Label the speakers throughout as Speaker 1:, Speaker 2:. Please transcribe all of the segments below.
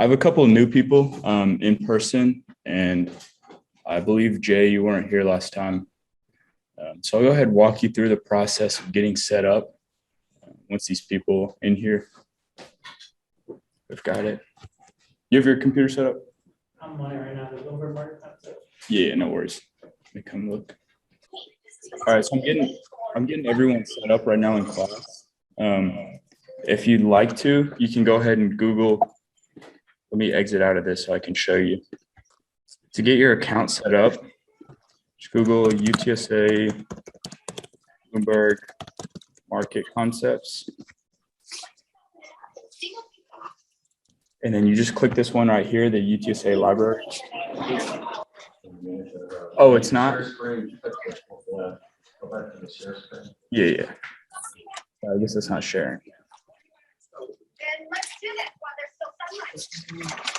Speaker 1: I have a couple of new people in person, and I believe, Jay, you weren't here last time. So I'll go ahead and walk you through the process of getting set up once these people in here have got it. You have your computer set up?
Speaker 2: I'm on it right now. The Bloomberg market.
Speaker 1: Yeah, no worries. Let me come look. All right, so I'm getting everyone set up right now in class. If you'd like to, you can go ahead and Google. Let me exit out of this so I can show you. To get your account set up, just Google UTSA Bloomberg Market Concepts. And then you just click this one right here, the UTSA library. Oh, it's not? Yeah. I guess it's not sharing.
Speaker 3: And let's do that while there's still sunlight.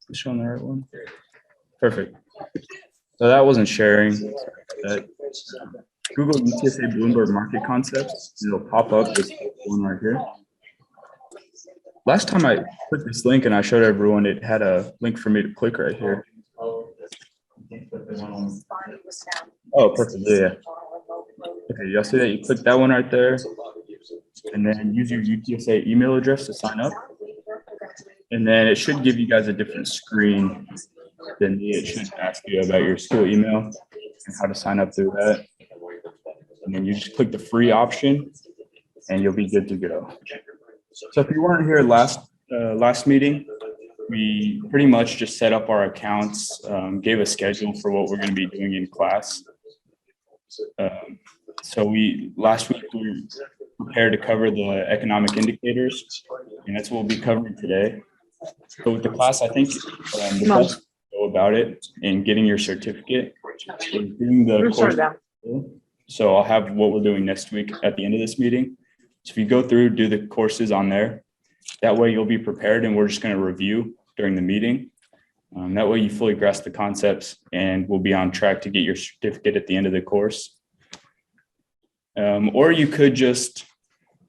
Speaker 1: Is showing the right one? Perfect. So that wasn't sharing. Google UTSA Bloomberg Market Concepts. It'll pop up this one right here. Last time I clicked this link and I showed everyone, it had a link for me to click right here. Oh, perfect. Yeah. Okay, y'all see that? You click that one right there, and then use your UTSA email address to sign up. And then it should give you guys a different screen than me. It should ask you about your school email and how to sign up through that. And then you just click the free option and you'll be good to go. So if you weren't here last meeting, we pretty much just set up our accounts, gave a schedule for what we're going to be doing in class. So last week we prepared to cover the economic indicators, and that's what we'll be covering today. So with the class, I think the best way to go about it and getting your certificate is doing the course. So I'll have what we're doing next week at the end of this meeting. So if you go through, do the courses on there, that way you'll be prepared, and we're just going to review during the meeting. That way you fully grasp the concepts, and we'll be on track to get your certificate at the end of the course. Or you could just,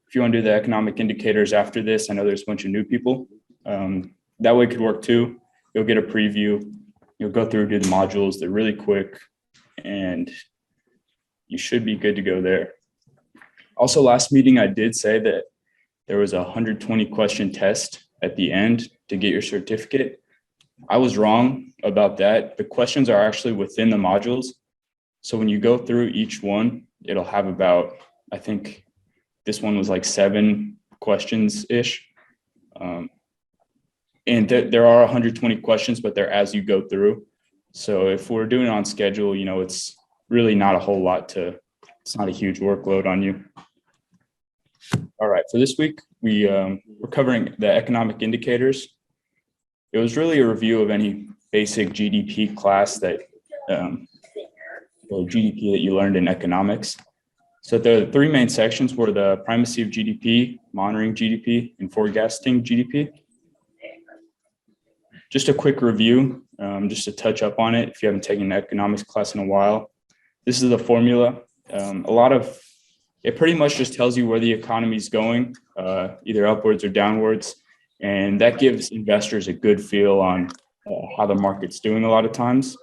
Speaker 1: if you want to do the economic indicators after this, I know there's a bunch of new people. That way it could work too. You'll get a preview. You'll go through, do the modules. They're really quick, and you should be good to go there. Also, last meeting, I did say that there was a 120 question test at the end to get your certificate. I was wrong about that. The questions are actually within the modules. So when you go through each one, it'll have about, I think this one was like 7 questions-ish. And there are 120 questions, but they're as you go through. So if we're doing it on schedule, it's really not a whole lot it's not a huge workload on you. All right, for this week, we're covering the economic indicators. It was really a review of any basic GDP class or GDP that you learned in economics. So the 3 main sections were the primacy of GDP, monitoring GDP, and forecasting GDP. Just a quick review, just to touch up on it if you haven't taken an economics class in a while. This is the formula. It pretty much just tells you where the economy is going, either upwards or downwards. And that gives investors a good feel on how the market's doing a lot of times.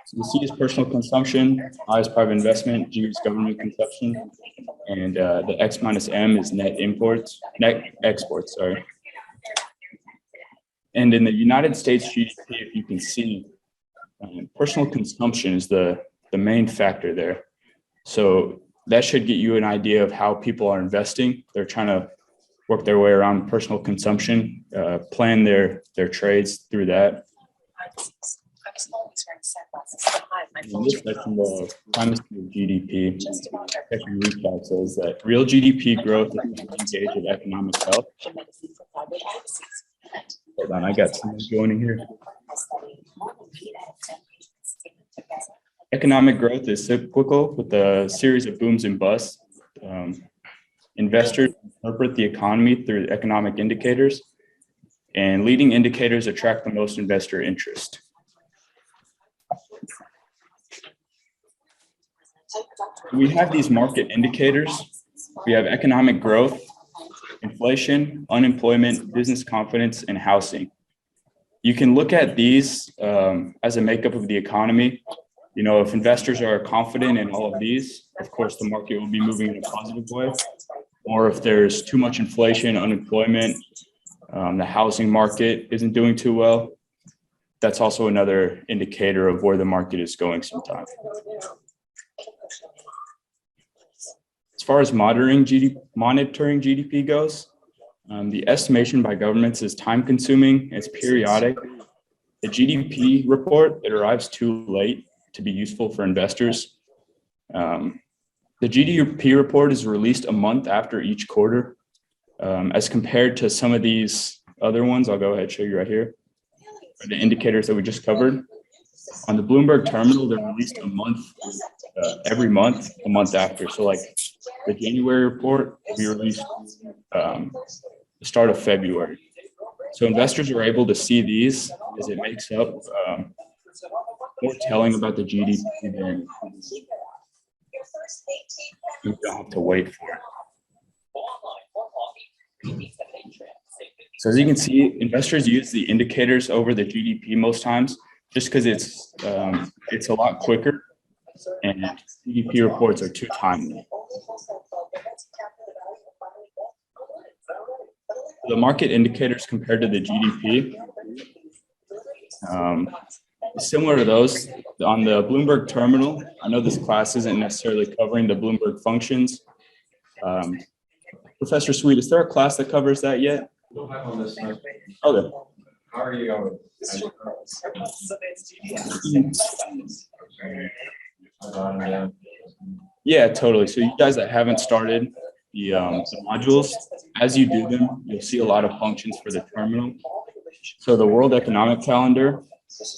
Speaker 1: So the C is personal consumption, I is private investment, G is government consumption, and the X minus M is net exports, sorry. And in the United States GDP, if you can see, personal consumption is the main factor there. So that should get you an idea of how people are investing. They're trying to work their way around personal consumption, plan their trades through that. And this section, the primacy of GDP, section recap says that real GDP growth is the main gauge of economic health. Hold on, I got someone joining here. Economic growth is cyclical with a series of booms and busts. Investors interpret the economy through economic indicators, and leading indicators attract the most investor interest. We have these market indicators. We have economic growth, inflation, unemployment, business confidence, and housing. You can look at these as a makeup of the economy. You know, if investors are confident in all of these, of course, the market will be moving in a positive way. Or if there's too much inflation, unemployment, the housing market isn't doing too well, that's also another indicator of where the market is going sometimes. As far as monitoring GDP goes, the estimation by governments is time consuming, it's periodic. The GDP report, it arrives too late to be useful for investors. The GDP report is released a month after each quarter, as compared to some of these other ones. I'll go ahead and show you right here. The indicators that we just covered. On the Bloomberg terminal, they're released a month, every month, a month after. So like the January report will be released the start of February. So investors are able to see these as it makes up more telling about the GDP than you don't have to wait for it. So as you can see, investors use the indicators over the GDP most times, just because it's a lot quicker, and GDP reports are too timely. The market indicators compared to the GDP, similar to those on the Bloomberg terminal. I know this class isn't necessarily covering the Bloomberg functions. Professor Sweet, is there a class that covers that yet?
Speaker 4: We'll have on this side.
Speaker 1: Okay.
Speaker 4: How are you going?
Speaker 1: Yeah, totally. So you guys that haven't started the modules, as you do them, you'll see a lot of functions for the terminal. So the World Economic Calendar,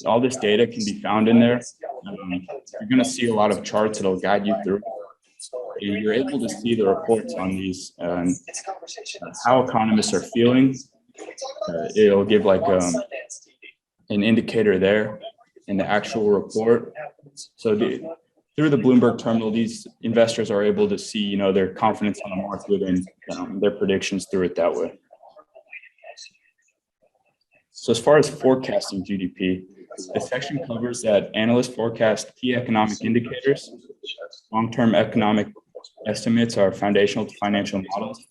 Speaker 1: all this data can be found in there. You're going to see a lot of charts that'll guide you through. You're able to see the reports on these, how economists are feeling. It'll give like an indicator there in the actual report. So through the Bloomberg terminal, these investors are able to see, you know, their confidence on the market and their predictions through it that way. So as far as forecasting GDP, this section covers that analysts forecast key economic indicators. Long-term economic estimates are foundational to financial models.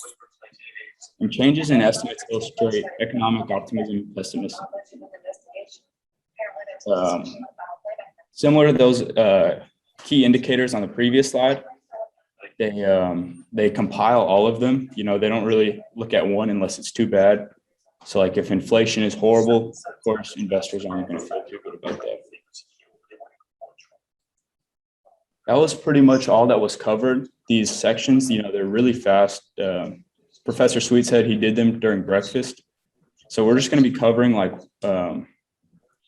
Speaker 1: And changes in estimates illustrate economic optimism and pessimism. Similar to those key indicators on the previous slide, they compile all of them. You know, they don't really look at one unless it's too bad. So like if inflation is horrible, of course, investors aren't going to feel too good about that. That was pretty much all that was covered. These sections, you know, they're really fast. Professor Sweet said he did them during breakfast. So we're just going to be covering like,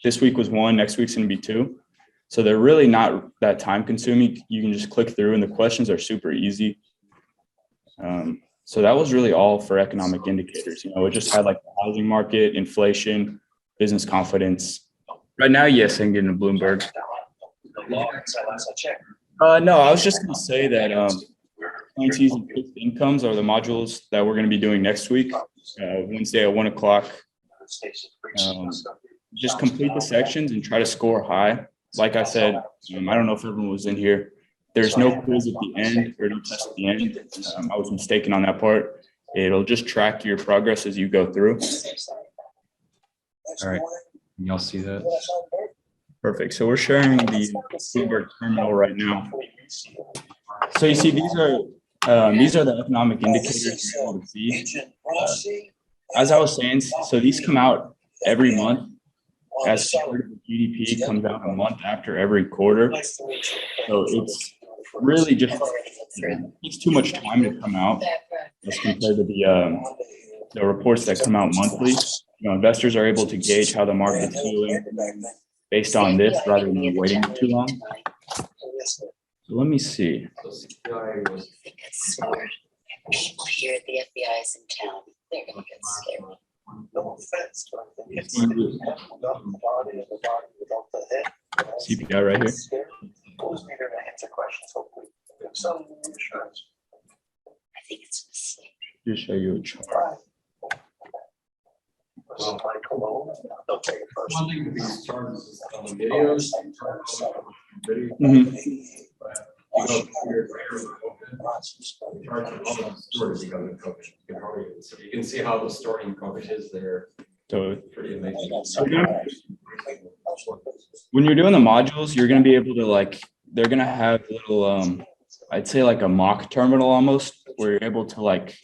Speaker 1: this week was 1, next week's going to be 2. So they're really not that time consuming. You can just click through and the questions are super easy. So that was really all for economic indicators. You know, it just had like the housing market, inflation, business confidence. Right now, yes, I'm getting a Bloomberg. No, I was just going to say that currencies and fixed incomes are the modules that we're going to be doing next week, Wednesday at 1 o'clock. Just complete the sections and try to score high. Like I said, I don't know if everyone was in here. There's no quiz at the end or no test at the end. I was mistaken on that part. It'll just track your progress as you go through.
Speaker 4: All right. Can y'all see that?
Speaker 1: Perfect. So we're sharing the Bloomberg terminal right now. So you see, these are the economic indicators you're able to see. As I was saying, so these come out every month. As part of the GDP comes out a month after every quarter. So it's really just, it takes too much time to come out as compared to the reports that come out monthly. You know, investors are able to gauge how the market's doing based on this rather than waiting too long. So let me see.
Speaker 5: People here, the FBI is in town. They're gonna get scared.
Speaker 1: CPI right here.
Speaker 5: think it's a mistake.
Speaker 1: Just show you a chart.
Speaker 4: One thing to be started is on the videos. Video. You go to your storage because of COVID. You can see how the storing COVID is there.
Speaker 1: So
Speaker 4: Pretty amazing.
Speaker 1: when you're doing the modules, you're going to be able to like, they're going to have little, I'd say like a mock terminal almost, where you're able to like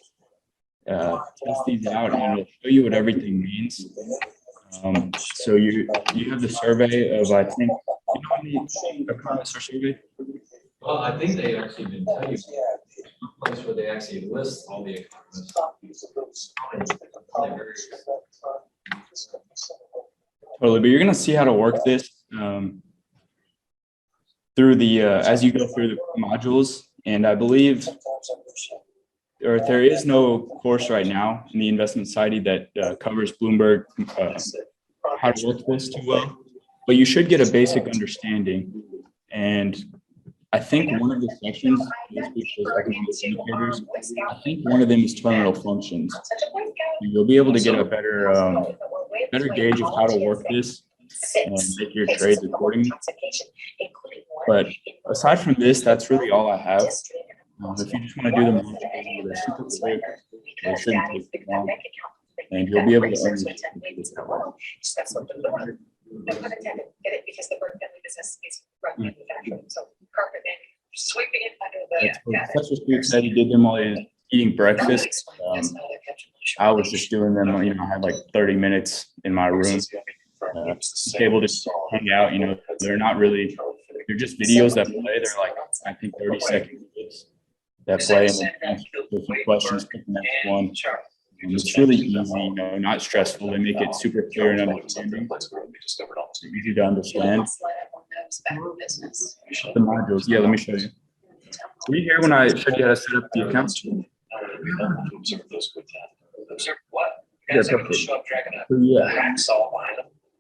Speaker 1: test these out and it'll show you what everything means. So you have the survey of, I think, you know, the economists are survey.
Speaker 4: Well, I think they actually did tell you a place where they actually list all the economists.
Speaker 1: Totally, but you're going to see how to work this through the as you go through the modules, and I believe, or there is no course right now in the investment society that covers Bloomberg how to work this too well, but you should get a basic understanding. And I think one of the sections, which is economic indicators, I think one of them is terminal functions. You'll be able to get a better better gauge of how to work this and make your trades accordingly. But aside from this, that's really all I have. If you just want to do the modules, they're super quick. They shouldn't take long, and you'll be able to earn
Speaker 3: Get it because the Burke family business is run manufacturing, so carpet sweeping it under the.
Speaker 1: Professor Scoot said he did them while he was eating breakfast. I was just doing them, you know, I had like 30 minutes in my room. Just able to hang out, you know, they're not really, they're just videos that play. They're like, I think 30-second clips that play, and then answer a few questions, pick the next one. It's really easy, you know, not stressful. They make it super clear and understanding. Easy to understand. The modules, yeah, let me show you. Were you here when I showed you how to set up the account? Yeah, perfect. So, yeah.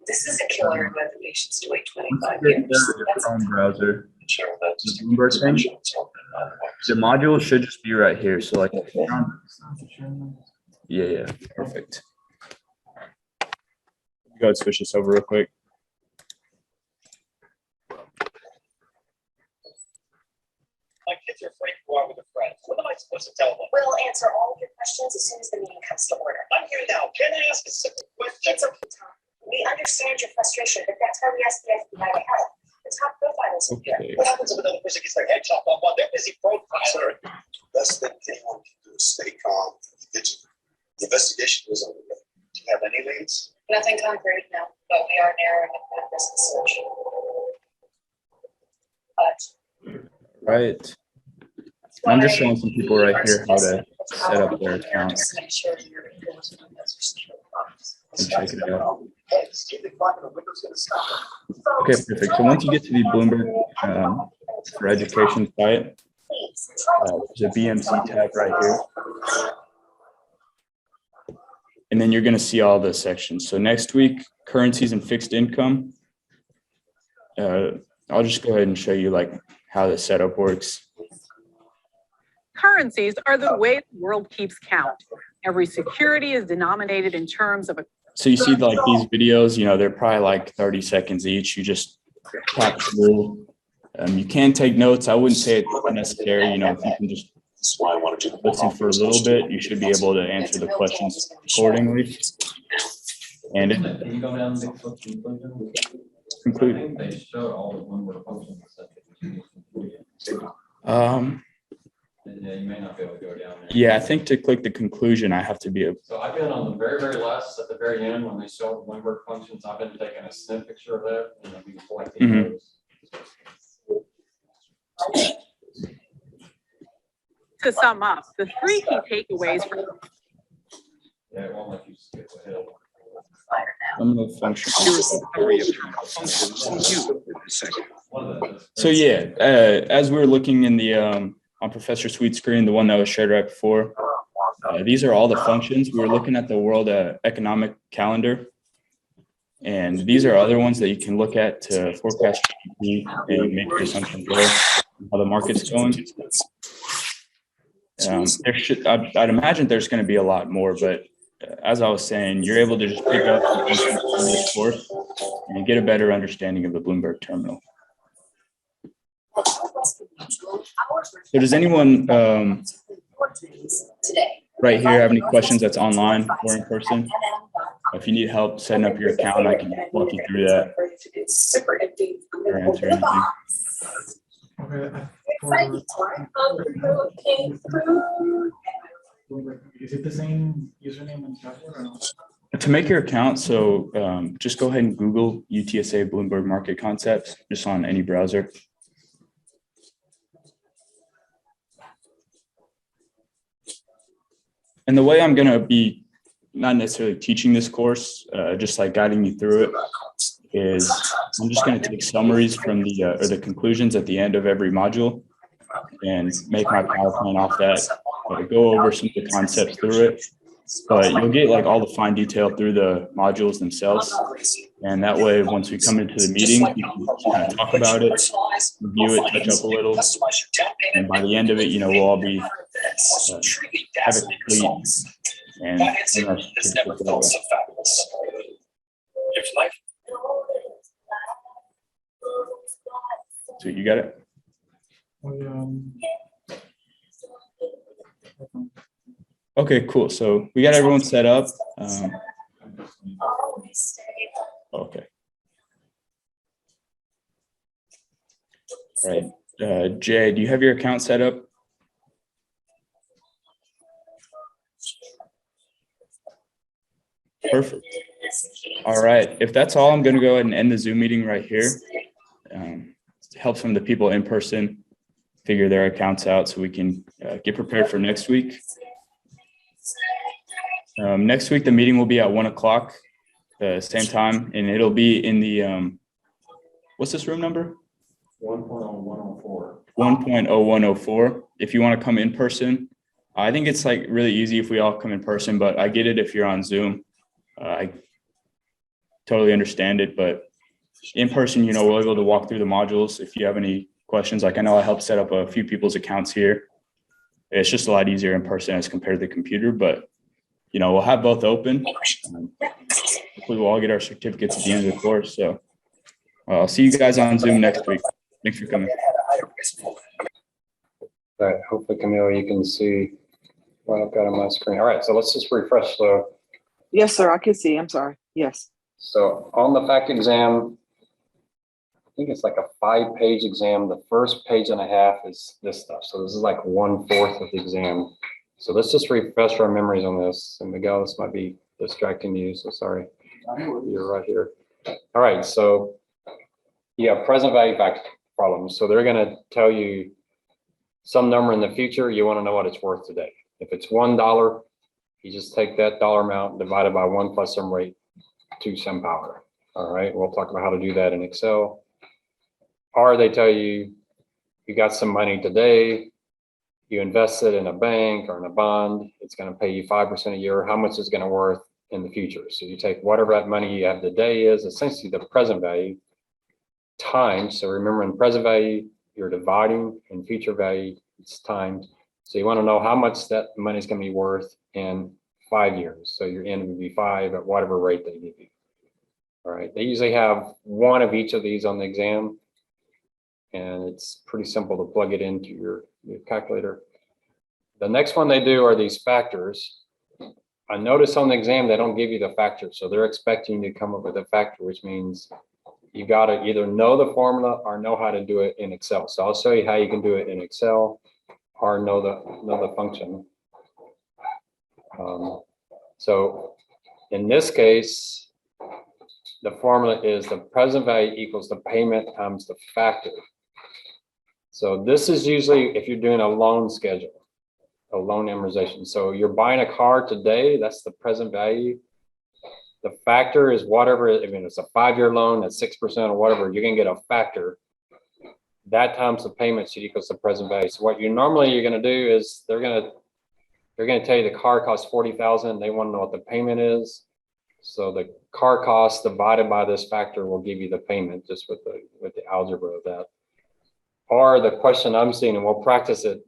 Speaker 5: This is a killer in motivations to wait 25
Speaker 1: Your
Speaker 5: years.
Speaker 1: Chrome browser, the Bloomberg thing. The module should just be right here. So like, yeah, perfect. Go ahead, switch this over real quick.
Speaker 6: My kids are afraid to go out with their friends. What am I supposed to tell them?
Speaker 3: We'll answer all of your questions as soon as the meeting comes to order.
Speaker 6: I'm here now. Can I ask a simple question?
Speaker 3: It's okay, Tom. We understand your frustration, but that's why we asked the FBI to help. The top profilers are here.
Speaker 1: Okay.
Speaker 6: What happens if another person gets their head chopped off while they're busy profiling?
Speaker 7: Best thing anyone can do is stay calm and vigilant. The investigation is underway.
Speaker 6: Do you have any leads?
Speaker 3: Nothing concrete, no, but we are narrowing it this search. But.
Speaker 1: Right. I'm just showing some people right here how to set up their account
Speaker 3: Just make sure your windows are secure.
Speaker 1: and check it out.
Speaker 6: Hey, Steve, the clock in the window's gonna stop.
Speaker 1: Okay, perfect. So once you get to the Bloomberg for education site, there's a BMC tab right here. And then you're going to see all the sections. So next week, currencies and fixed income. I'll just go ahead and show you like how the setup works.
Speaker 8: Currencies are the way the world keeps count. Every security is denominated in terms of a.
Speaker 1: So you see like these videos, you know, they're probably like 30 seconds each. You just tap through. You can take notes. I wouldn't say it's necessary. You know, if you can just listen for a little bit, you should be able to answer the questions accordingly. And it
Speaker 4: Can you go down to conclusion? I
Speaker 1: conclude.
Speaker 4: think they show all the one-word functions. Yeah, you may not be able to go down there.
Speaker 1: Yeah, I think to click the conclusion, I have to be a.
Speaker 4: So I've been on the very, very last, at the very end, when they show the one-word functions, I've been taking a snip picture of that and I've been collecting
Speaker 1: Mhm.
Speaker 4: those.
Speaker 8: To sum up, the three key takeaways from
Speaker 4: Yeah, it won't let you skip ahead.
Speaker 1: I'm gonna function.
Speaker 4: One of the-
Speaker 1: So yeah, as we were looking in the on Professor Sweet's screen, the one that was shared right before, these are all the functions. We were looking at the World Economic Calendar, and these are other ones that you can look at to forecast GDP and make your assumptions there, how the market's going. I'd imagine there's going to be a lot more, but as I was saying, you're able to just pick up some things from this course and get a better understanding of the Bloomberg terminal. So does anyone right here have any questions that's online or in person? If you need help setting up your account, I can walk you through that or answer anything.
Speaker 2: Is it the same username and password or no?
Speaker 1: To make your account, so just go ahead and Google UTSA Bloomberg Market Concepts just on any browser. And the way I'm going to be not necessarily teaching this course, just like guiding you through it, is I'm just going to take summaries from the conclusions at the end of every module and make my PowerPoint off that, go over some of the concepts through it. But you'll get like all the fine detail through the modules themselves. And that way, once we come into the meeting, we can kind of talk about it, review it, touch up a little. And by the end of it, you know, we'll all be have it complete and so you got it? Okay, cool. So we got everyone set up. Okay. All right. Jay, do you have your account set up? Perfect. All right. If that's all, I'm going to go ahead and end the Zoom meeting right here. Help some of the people in person figure their accounts out so we can get prepared for next week. Next week, the meeting will be at 1 o'clock, same time, and it'll be in the, what's this room number?
Speaker 4: 1.0104.
Speaker 1: 1.0104. If you want to come in person, I think it's like really easy if we all come in person, but I get it if you're on Zoom. I totally understand it, but in person, you know, we're able to walk through the modules. If you have any questions, like I know I helped set up a few people's accounts here. It's just a lot easier in person as compared to the computer, but you know, we'll have both open. Hopefully we'll all get our certificates at the end of the course. So I'll see you guys on Zoom next week. Thanks for coming.
Speaker 9: All right, hopefully Camille, you can see what I've got on my screen. All right, so let's just refresh. So,
Speaker 10: yes, sir, I can see. I'm sorry. Yes.
Speaker 9: So on the fact exam, I think it's like a 5-page exam. The first page and a half is this stuff. So this is like 1/4 of the exam. So let's just refresh our memories on this. And Miguel, this might be distracting you, so sorry. You're right here. All right, so yeah, present value fact problems. So they're gonna tell you some number in the future, you wanna know what it's worth today. If it's $1, you just take that dollar amount divided by 1 plus some rate to some power. All right, we'll talk about how to do that in Excel. Or they tell you, you got some money today, you invest it in a bank or in a bond, it's going to pay you 5% a year. How much is going to worth in the future? So you take whatever that money you have today is, essentially the present value, times. So remember, in present value, you're dividing, in future value, it's times. So you want to know how much that money is going to be worth in 5 years. So your end would be 5 at whatever rate they give you. All right. They usually have one of each of these on the exam. And it's pretty simple to plug it into your calculator. The next one they do are these factors. I notice on the exam, they don't give you the factors. So they're expecting you to come up with a factor, which means you got to either know the formula or know how to do it in Excel. So I'll show you how you can do it in Excel or know the function. So in this case, the formula is the present value equals the payment times the factor. So this is usually if you're doing a loan schedule, a loan amortization. So you're buying a car today, that's the present value. The factor is whatever, I mean, it's a 5-year loan, that's 6% or whatever, you're gonna get a factor. That times the payment should equals the present value. So what you're gonna do is they're gonna tell you the car costs $40,000, they wanna know what the payment is. So the car cost divided by this factor will give you the payment just with the algebra of that. Or the question I'm seeing, and we'll practice it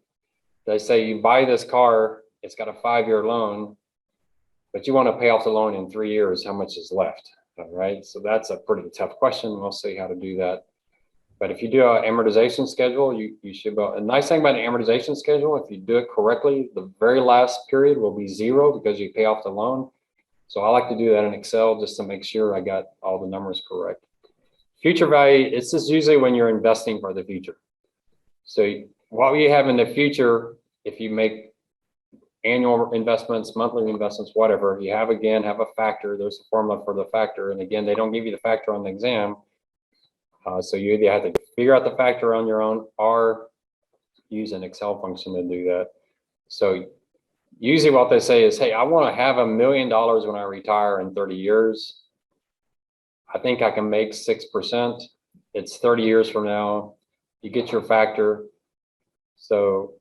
Speaker 9: they say you buy this car, it's got a 5-year loan, but you want to pay off the loan in 3 years, how much is left? All right, so that's a pretty tough question. We'll see how to do that. But if you do an amortization schedule, you should, a nice thing about an amortization schedule, if you do it correctly, the very last period will be 0 because you pay off the loan. So I like to do that in Excel just to make sure I got all the numbers correct. Future value, it's just usually when you're investing for the future. So what we have in the future, if you make annual investments, monthly investments, whatever, you have a factor. There's a formula for the factor. And again, they don't give you the factor on the exam. So you either have to figure out the factor on your own or use an Excel function to do that. So usually what they say is, hey, I want to have $1 million when I retire in 30 years. I think I can make 6%. It's 30 years from now. You get your factor. So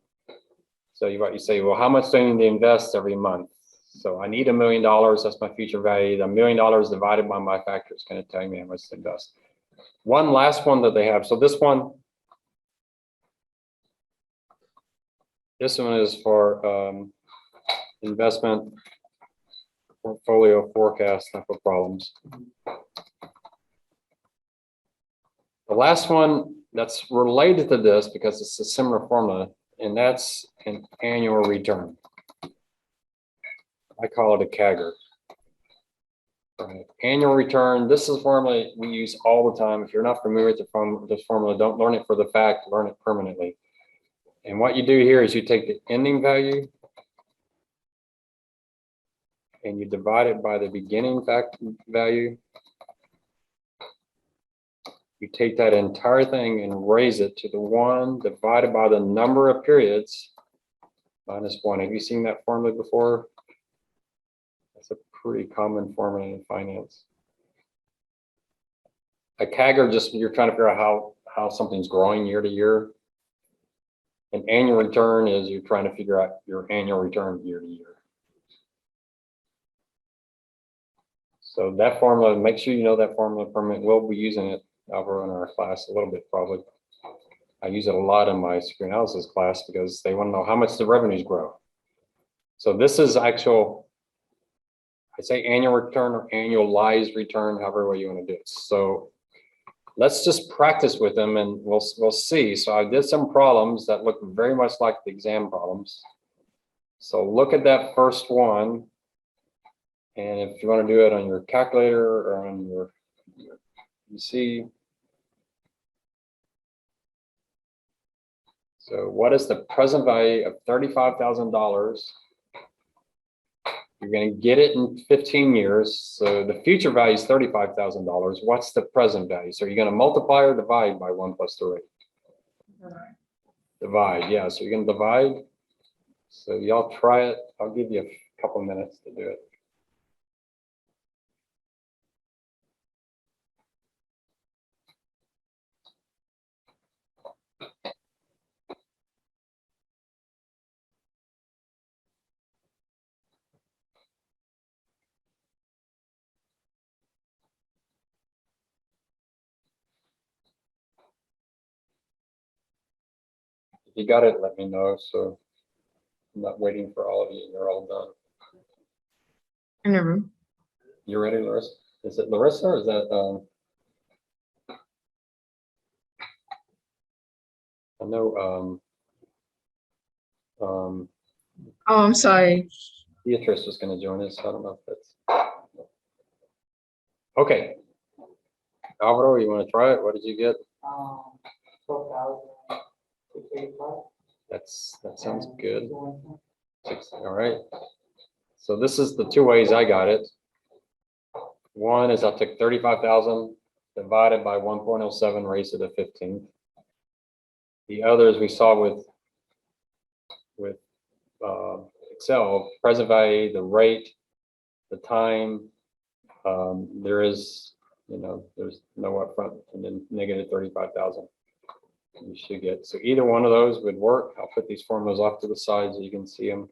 Speaker 9: you say, well, how much do I need to invest every month? So I need $1 million. That's my future value. The $1 million divided by my factor is going to tell me how much to invest. One last one that they have. So this one is for investment portfolio forecast type of problems. The last one that's related to this because it's a similar formula, and that's an annual return. I call it a CAGR. Right. Annual return, this is a formula we use all the time. If you're not familiar with this formula, don't learn it for the fact, learn it permanently. And what you do here is you take the ending value and you divide it by the beginning value. You take that entire thing and raise it to the 1 divided by the number of periods minus 1. Have you seen that formula before? That's a pretty common formula in finance. A CAGR, just you're trying to figure out how something's growing year to year. An annual return is you're trying to figure out your annual return year to year. So that formula, make sure you know that formula permanent. We'll be using it over in our class a little bit probably. I use it a lot in my security analysis class because they want to know how much the revenues grow. So this is actual, I say annual return or annualized return, however way you want to do it. So let's just practice with them and we'll see. So I did some problems that look very much like the exam problems. So look at that first one. And if you want to do it on your calculator or on your PC. So what is the present value of $35,000? You're going to get it in 15 years. So the future value is $35,000. What's the present value? So you're going to multiply or divide by 1 + 3? Divide, yeah. So you're going to divide. So y'all try it. I'll give you a couple minutes to do it. If you got it, let me know. So I'm not waiting for all of you. You're all done.
Speaker 10: In the room.
Speaker 9: You ready, Larissa? Is it Larissa or is that I know
Speaker 10: Oh, I'm sorry.
Speaker 9: Beatrice was going to join us. I don't know if that's okay. Alvaro, you want to try it? What did you get?
Speaker 2: 12,685.
Speaker 9: That sounds good. All right. So this is the 2 ways I got it. One is I took 35,000 divided by 1.07, raised it to 15. The other, as we saw with Excel, present value, the rate, the time. There is, there's no upfront, and then negative 35,000. You should get. So either one of those would work. I'll put these formulas off to the side so you can see them.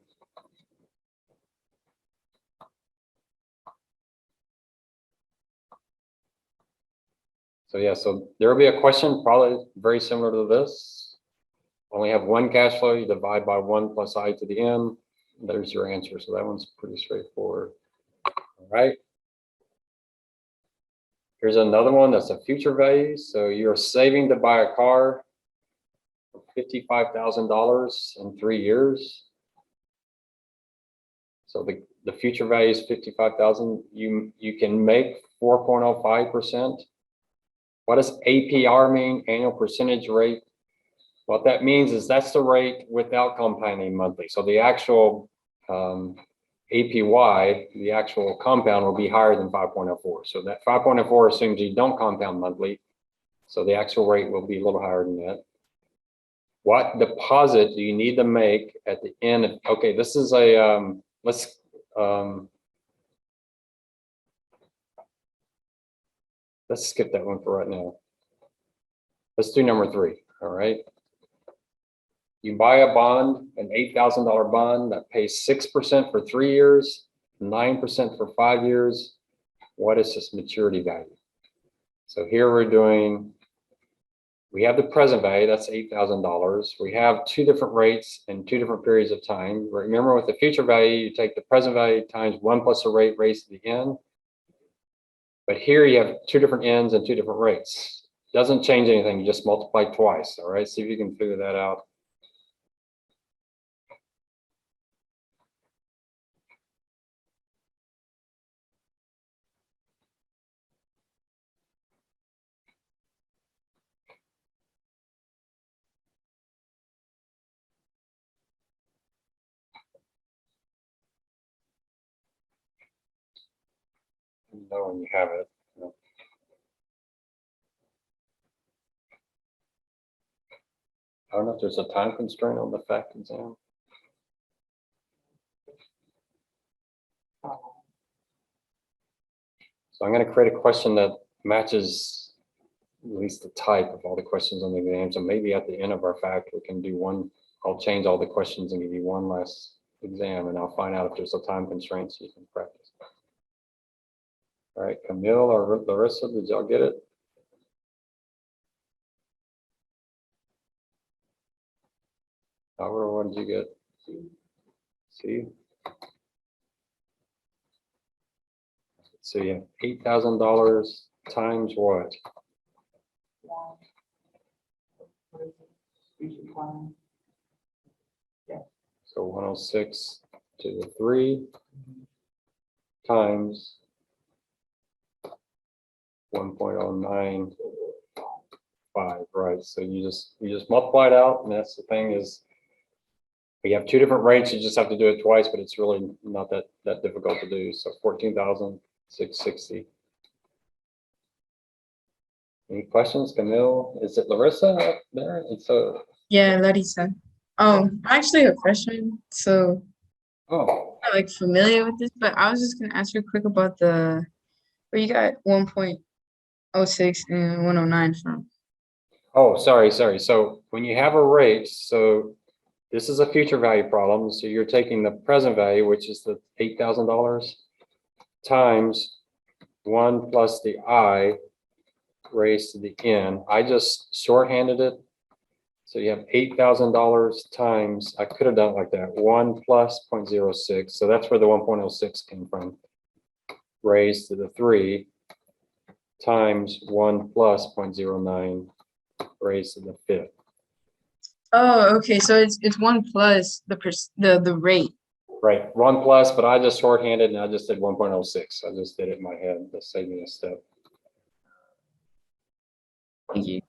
Speaker 9: So yeah, so there will be a question probably very similar to this. only have one cash flow, you divide by 1 plus I to the n. There's your answer. So that one's pretty straightforward. All right. Here's another one that's a future value. So you're saving to buy a car for $55,000 in 3 years. So the future value is 55,000. You can make 4.05%. What does APR mean? Annual percentage rate. What that means is that's the rate without compounding monthly. So the actual APY, the actual compound, will be higher than 5.04. So that 5.04 assumes you don't compound monthly. So the actual rate will be a little higher than that. What deposit do you need to make at the end of, okay, this is a, let's skip that one for right now. Let's do number 3, all right? You buy a bond, an $8,000 bond that pays 6% for 3 years, 9% for 5 years. What is this maturity value? So here we have the present value, that's $8,000. We have 2 different rates and 2 different periods of time. Remember, with the future value, you take the present value times 1 plus a rate raised to the n. But here you have 2 different n's and 2 different rates. Doesn't change anything, you just multiply twice, all right? See if you can figure that out. Know when you have it. I don't know if there's a time constraint on the fact exam. So I'm going to create a question that matches at least the type of all the questions on the exam. So maybe at the end of our fact, we can do one. I'll change all the questions and give you one last exam, and I'll find out if there's a time constraint so you can practice. All right, Camille or Larissa, did y'all get it? Howard, what did you get? C. So you have $8,000 times what? So 106 to the 3 times 1.095, right? So you just multiply it out, and that's the thing is we have 2 different rates. You just have to do it twice, but it's really not that difficult to do. So 14,660. Any questions, Camille? Is it Larissa up there? And so
Speaker 10: Yeah, Larissa. I'm actually a freshman, so
Speaker 9: oh,
Speaker 10: I'm like familiar with this, but I was just gonna ask you quick about where you got 1.06 and 109 from.
Speaker 9: oh, sorry. So when you have a rate, so this is a future value problem. So you're taking the present value, which is the $8,000, times 1 plus the I raised to the n. I just shorthanded it. So you have $8,000 times, I could have done it like that, 1 plus 0.06. So that's where the 1.06 came from. Raised to the 3 times 1 plus 0.09 raised to the 5th.
Speaker 10: Oh, okay. So it's 1 plus the rate.
Speaker 9: Right, 1 plus, but I just shorthanded and I just did 1.06. I just did it in my head to save me a step.
Speaker 10: Thank you.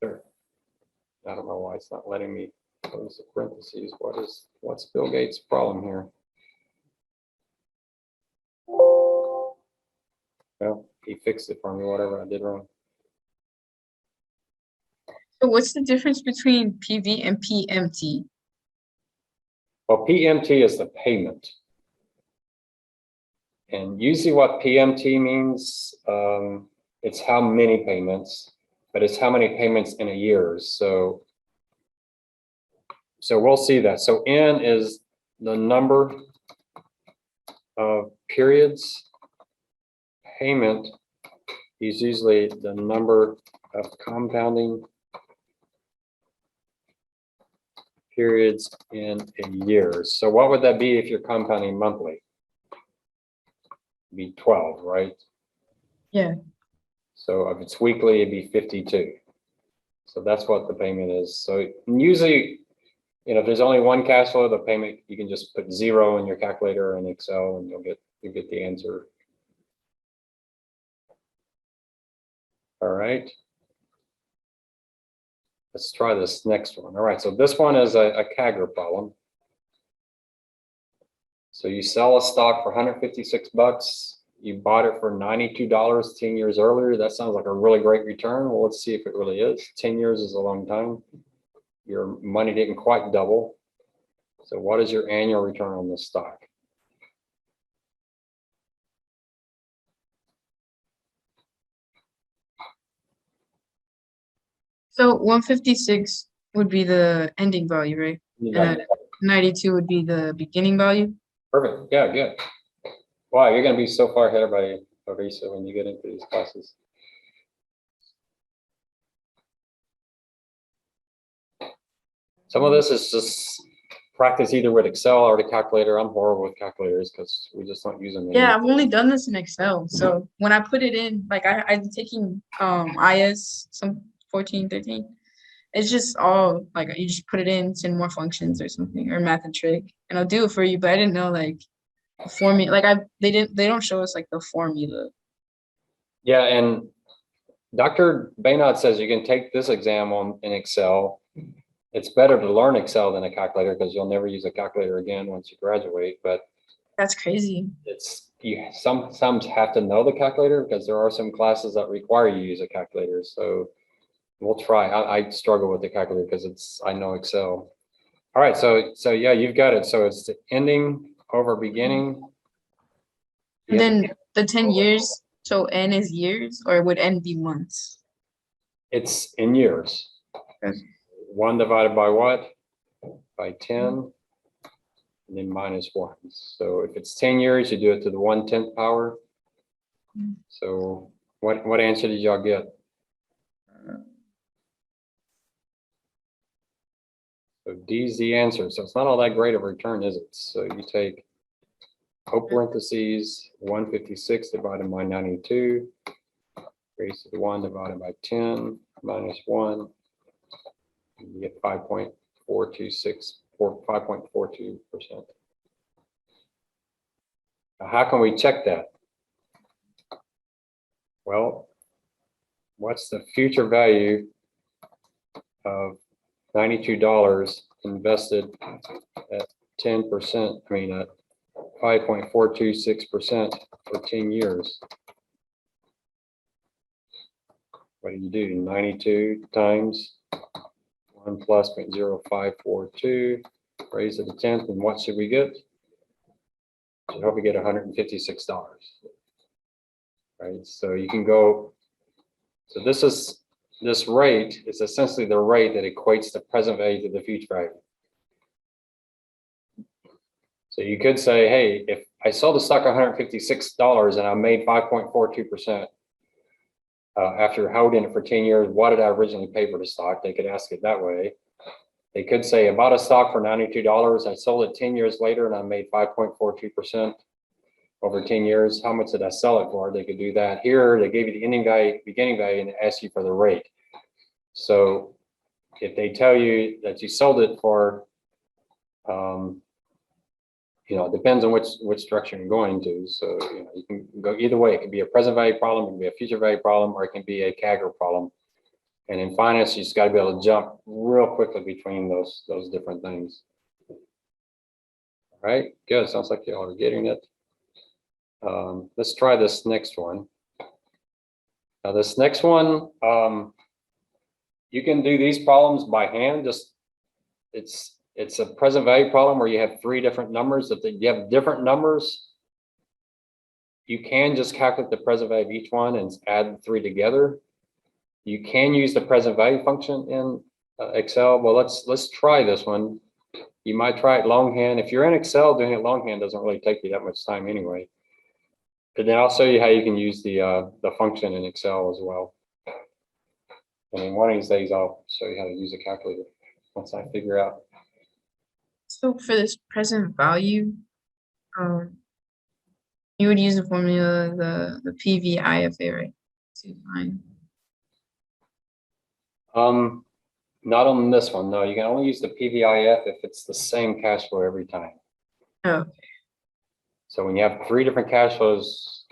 Speaker 9: Sure. I don't know why it's not letting me close the parentheses. What's Bill Gates' problem here? Well, he fixed it for me, whatever I did wrong.
Speaker 10: So what's the difference between PV and PMT?
Speaker 9: Well, PMT is the payment. And usually what PMT means, it's how many payments, but it's how many payments in a year. So we'll see that. So N is the number of periods. Payment is usually the number of compounding periods in a year. So what would that be if you're compounding monthly? Be 12, right?
Speaker 10: Yeah.
Speaker 9: So if it's weekly, it'd be 52. So that's what the payment is. So usually, you know, if there's only one cash flow, the payment, you can just put 0 in your calculator in Excel and you'll get the answer. All right. Let's try this next one. All right, so this one is a CAGR problem. So you sell a stock for 156 bucks. You bought it for $92 10 years earlier. That sounds like a really great return. Well, let's see if it really is. 10 years is a long time. Your money didn't quite double. So what is your annual return on this stock?
Speaker 10: So 156 would be the ending value, right?
Speaker 9: You
Speaker 10: And
Speaker 9: got
Speaker 10: then 92 would be the beginning value.
Speaker 9: Perfect. Yeah, good. Wow, you're going to be so far ahead of by Arisa when you get into these classes. Some of this is just practice either with Excel or the calculator. I'm horrible with calculators because we just don't use them.
Speaker 10: Yeah, I've only done this in Excel. So when I put it in, like I'm taking IS some 14, 13. It's just all like you just put it in, send more functions or something, or math and trig, and I'll do it for you. But I didn't know like the formula. Like they don't show us like the formula.
Speaker 9: Yeah, and Dr. Baynod says you can take this exam in Excel. It's better to learn Excel than a calculator because you'll never use a calculator again once you graduate. But
Speaker 10: That's crazy.
Speaker 9: you sometimes have to know the calculator because there are some classes that require you to use a calculator. So we'll try. I struggle with the calculator because I know Excel. All right, so yeah, you've got it. So it's the ending over beginning.
Speaker 10: And then the 10 years. So N is years, or would N be months?
Speaker 9: It's in years.
Speaker 10: Okay.
Speaker 9: 1 divided by what? By 10, and then minus 1. So if it's 10 years, you do it to the 1/10 power. So what answer did y'all get? So D is the answer. So it's not all that great of a return, is it? So you take parentheses 156 divided by 92, raised to the 1 divided by 10 minus 1. You get 5.42%. Now, how can we check that? Well, what's the future value of $92 invested at 10%? I mean, at 5.426% for 10 years. What do? 92 times 1 plus 0.0542 raised to the 10th, and what should we get? Should hope we get $156. Right, so you can go. So this rate is essentially the rate that equates the present value to the future value. So you could say, hey, if I sold the stock $156 and I made 5.42%. After holding it for 10 years, what did I originally pay for the stock? They could ask it that way. They could say, I bought a stock for $92. I sold it 10 years later and I made 5.42% over 10 years. How much did I sell it for? They could do that. Here, they gave you the ending value, beginning value, and they ask you for the rate. So if they tell you that you sold it for, it depends on which direction you're going to. So you can go either way. It can be a present value problem, it can be a future value problem, or it can be a CAGR problem. And in finance, you just got to be able to jump real quickly between those different things. All right, good. Sounds like you all are getting it. Let's try this next one. Now, this next one, you can do these problems by hand. It's a present value problem where you have 3 different numbers. If you have different numbers, you can just calculate the present value of each one and add the 3 together. You can use the present value function in Excel. Well, let's try this one. You might try it longhand. If you're in Excel, doing it longhand doesn't really take you that much time anyway. But then I'll show you how you can use the function in Excel as well. And then one of these days, I'll show you how to use a calculator once I figure out
Speaker 10: So for this present value, you would use the formula, the PVIFA, right? To find.
Speaker 9: Not on this one, no. You can only use the PVIF if it's the same cash flow every time.
Speaker 10: Oh,
Speaker 9: So when you have 3 different cash flows,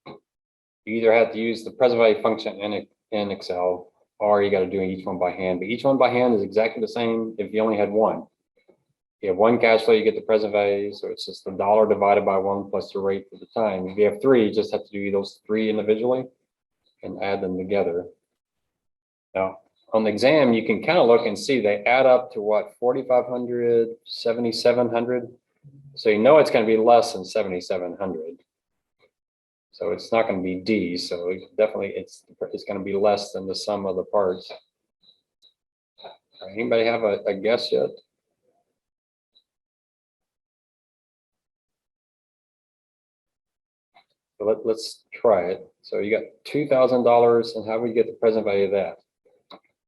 Speaker 9: you either have to use the present value function in Excel, or you got to do each one by hand. But each one by hand is exactly the same if you only had one. You have 1 cash flow, you get the present value, so it's just the dollar divided by 1 plus the rate for the time. If you have 3, you just have to do those 3 individually and add them together. Now, on the exam, you can kind of look and see they add up to what, 4,500, 7,700. So you know it's going to be less than 7,700. So it's not going to be D. So definitely it's going to be less than the sum of the parts. Anybody have a guess yet? So let's try it. So you got $2,000, and how do we get the present value of that?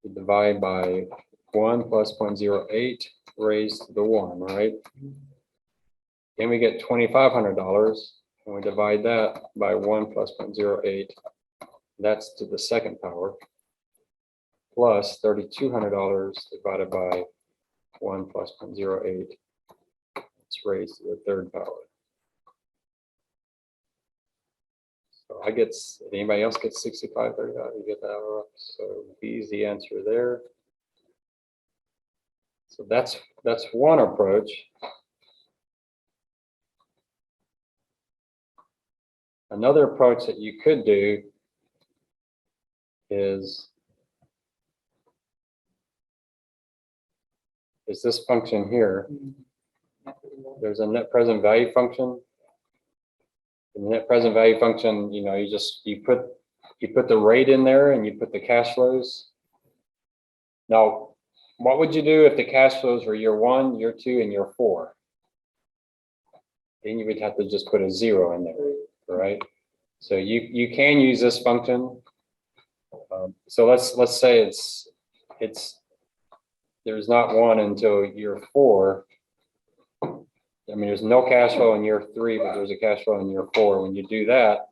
Speaker 9: You divide by 1 plus 0.08 raised to the 1, right? Then we get $2,500, and we divide that by 1 plus 0.08. That's to the second power, plus $3,200 divided by 1 plus 0.08. It's raised to the third power. So I get, anybody else get 6535? You get that up. So B is the answer there. So that's one approach. Another approach that you could do is this function here. There's a net present value function. The net present value function, you know, you put the rate in there and you put the cash flows. Now, what would you do if the cash flows were year 1, year 2, and year 4? Then you would have to just put a 0 in there, right? So you can use this function. So let's say it's there's not 1 until year 4. I mean, there's no cash flow in year 3, but there's a cash flow in year 4. When you do that,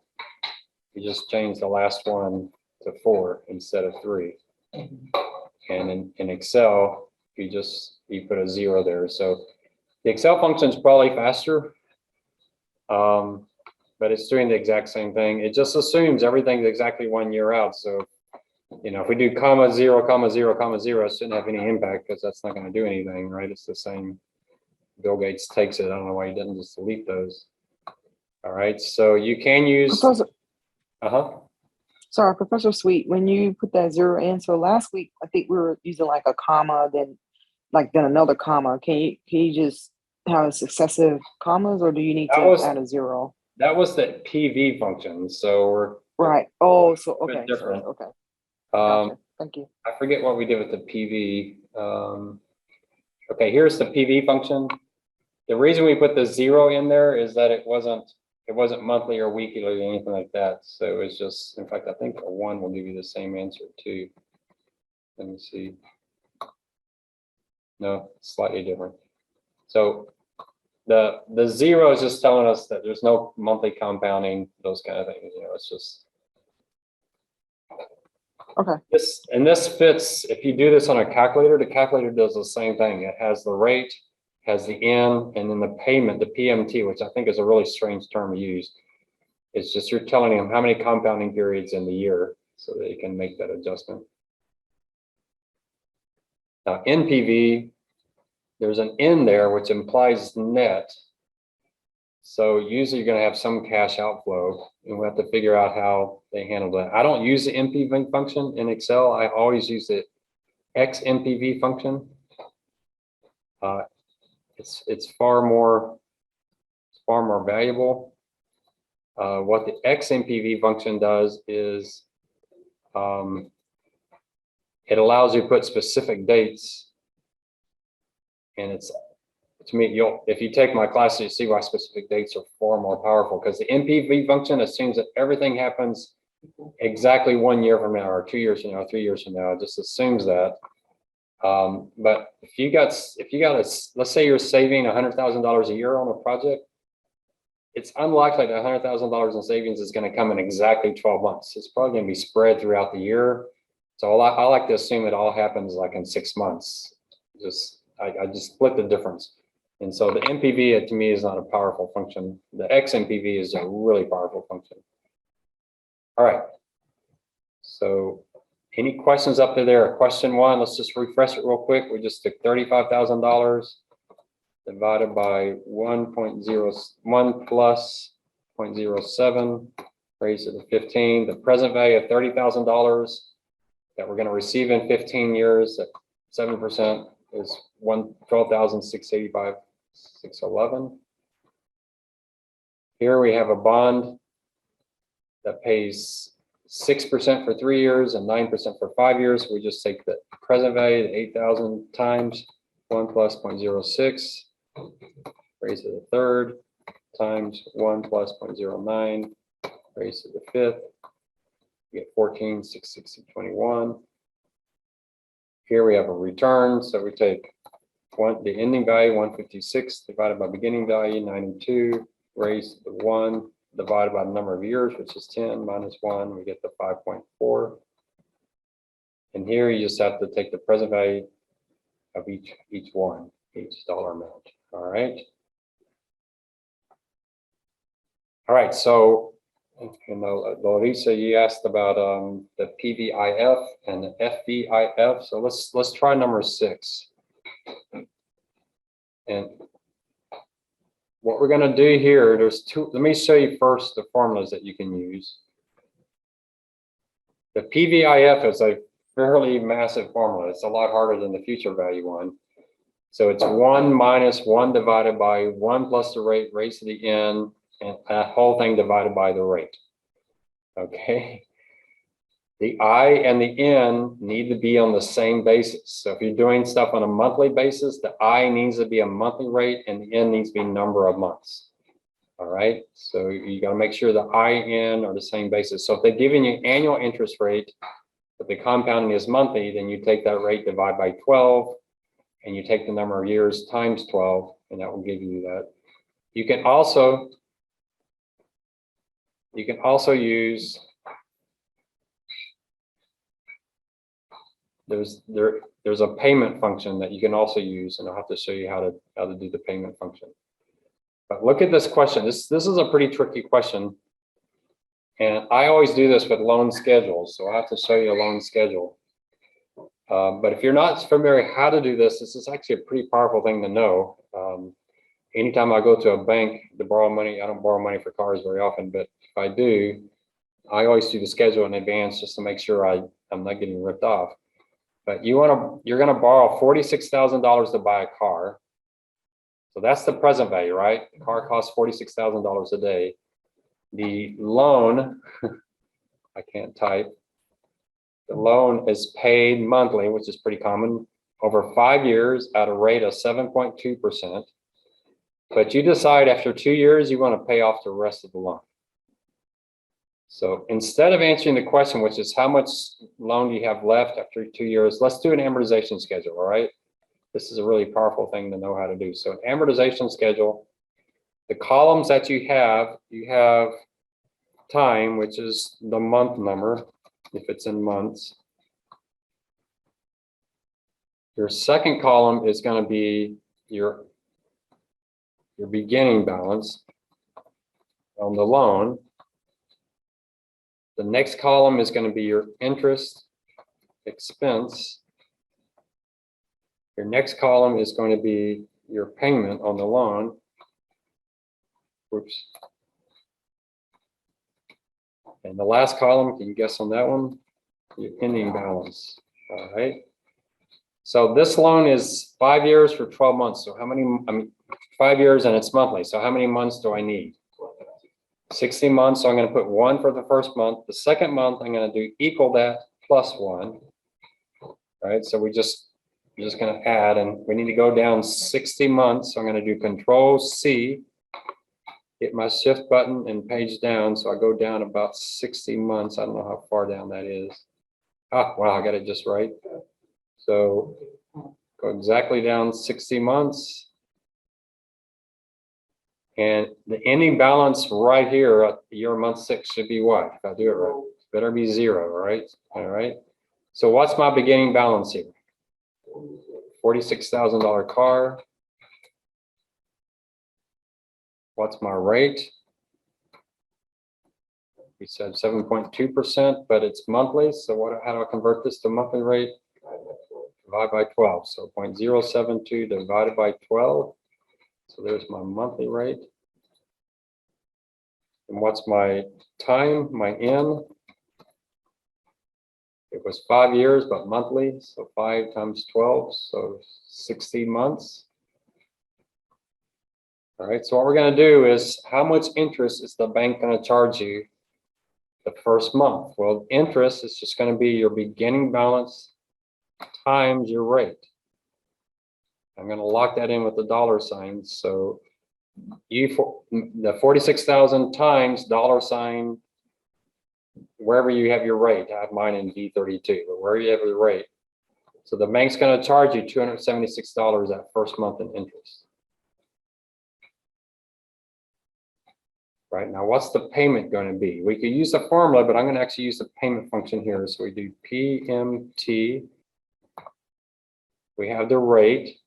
Speaker 9: you just change the last one to 4 instead of 3. And in Excel, you put a 0 there. So the Excel function is probably faster, but it's doing the exact same thing. It just assumes everything's exactly 1 year out. So, you know, if we do comma 0, comma 0, comma 0, it shouldn't have any impact because that's not going to do anything, right? It's the same. Bill Gates takes it. I don't know why he didn't just delete those. All right, so you can use.
Speaker 2: Professor,
Speaker 9: Sorry,
Speaker 2: Professor Sweet, when you put that 0 in, so last week I think we were using like a comma, then another comma. Can you just have successive commas, or do you need to add a 0?
Speaker 9: That was the PV function. So we're
Speaker 2: right. Oh, so okay,
Speaker 9: different.
Speaker 2: okay. Gotcha. Thank you.
Speaker 9: I forget what we did with the PV. Okay, here's the PV function. The reason we put the 0 in there is that it wasn't monthly or weekly or anything like that. So it was just, in fact, I think a 1 will give you the same answer too. Let me see. No, slightly different. So the 0 is just telling us that there's no monthly compounding, those kind of things. You know, it's just.
Speaker 2: Okay.
Speaker 9: This fits, if you do this on a calculator, the calculator does the same thing. It has the rate, has the N, and then the payment, the PMT, which I think is a really strange term to use. It's just you're telling them how many compounding periods in the year so that you can make that adjustment. Now, NPV, there's an N there, which implies net. So usually you're going to have some cash outflow, and we have to figure out how they handle that. I don't use the NPV function in Excel. I always use the XNPV function. It's far more valuable. What the XNPV function does is it allows you to put specific dates, and it's, to me, if you take my classes, you see why specific dates are far more powerful, because the NPV function assumes that everything happens exactly 1 year from now, or 2 years from now, or 3 years from now. It just assumes that. But if you got let's say you're saving $100,000 a year on a project, it's unlikely that $100,000 in savings is going to come in exactly 12 months. It's probably going to be spread throughout the year. So I like to assume it all happens like in 6 months. I just split the difference. And so the NPV to me is not a powerful function. The X NPV is a really powerful function. All right. So any questions up to there? Question one, let's just refresh it real quick. We just took $35,000 divided by 1.01 plus 0.07 raised to the 15. The present value of $30,000 that we're going to receive in 15 years at 7% is $12,685,611. Here we have a bond that pays 6% for 3 years and 9% for 5 years. We just take the present value, the 8,000 times 1 plus 0.06, raised to the third, times 1 plus 0.09, raised to the fifth. We get 14,660.21. Here we have a return. So we take the ending value, 156, divided by beginning value, 92, raised to the 1, divided by the number of years, which is 10 minus 1, we get the 5.4. And here you just have to take the present value of each dollar amount. All right. All right. So, Larissa, you asked about the PVIF and the FVIF. So let's try number 6. And what we're going to do here, there's two. Let me show you first the formulas that you can use. The PVIF is a fairly massive formula. It's a lot harder than the future value one. So it's 1 minus 1 divided by 1 plus the rate raised to the n, and that whole thing divided by the rate. Okay. The I and the n need to be on the same basis. So if you're doing stuff on a monthly basis, the I needs to be a monthly rate and the n needs to be number of months. All right. So you got to make sure the I and n are the same basis. So if they're giving you annual interest rate, but the compounding is monthly, then you take that rate, divide by 12, and you take the number of years times 12, and that will give you that. You can also use, there's a payment function that you can also use, and I'll have to show you how to do the payment function. But look at this question. This is a pretty tricky question. And I always do this with loan schedules, so I have to show you a loan schedule. But if you're not familiar how to do this, this is actually a pretty powerful thing to know. Anytime I go to a bank to borrow money, I don't borrow money for cars very often, but if I do, I always do the schedule in advance just to make sure I'm not getting ripped off. But you're going to borrow $46,000 to buy a car. So that's the present value, right? The car costs $46,000 a day. The loan, I can't type. The loan is paid monthly, which is pretty common, over 5 years at a rate of 7.2%. But you decide after 2 years, you want to pay off the rest of the loan. So instead of answering the question, which is how much loan do you have left after 2 years, let's do an amortization schedule, all right? This is a really powerful thing to know how to do. So an amortization schedule, the columns that you have time, which is the month number, if it's in months. Your second column is going to be your beginning balance on the loan. The next column is going to be your interest expense. Your next column is going to be your payment on the loan. Oops. And the last column, can you guess on that one? Your ending balance. All right. So this loan is 5 years for 12 months. So how many, 5 years and it's monthly. So how many months do I need? 60 months. So I'm going to put 1 for the first month. The second month, I'm going to do equal that plus 1. All right. So we're just going to add, and we need to go down 60 months. So I'm going to do Control C, hit my shift button and page down. So I go down about 60 months. I don't know how far down that is. Ah, wow, I got it just right. So Go exactly down 60 months. And the ending balance right here at year month 6 should be what? If I do it right, better be 0, right? All right. So what's my beginning balance here? $46,000 car. What's my rate? We said 7.2%, but it's monthly. So how do I convert this to monthly rate? Divide by 12. So 0.072 divided by 12. So there's my monthly rate. And what's my time, my N? It was 5 years, but monthly. So 5 times 12, so 60 months. All right, so what we're going to do is, how much interest is the bank going to charge you the first month? Well, interest is just going to be your beginning balance times your rate. I'm going to lock that in with the dollar sign. So the 46,000 times dollar sign, wherever you have your rate. I have mine in V32, but wherever you have your rate. So the bank's going to charge you $276 that first month in interest. Right now, what's the payment going to be? We could use the formula, but I'm going to actually use the payment function here. So we do PMT. We have the rate.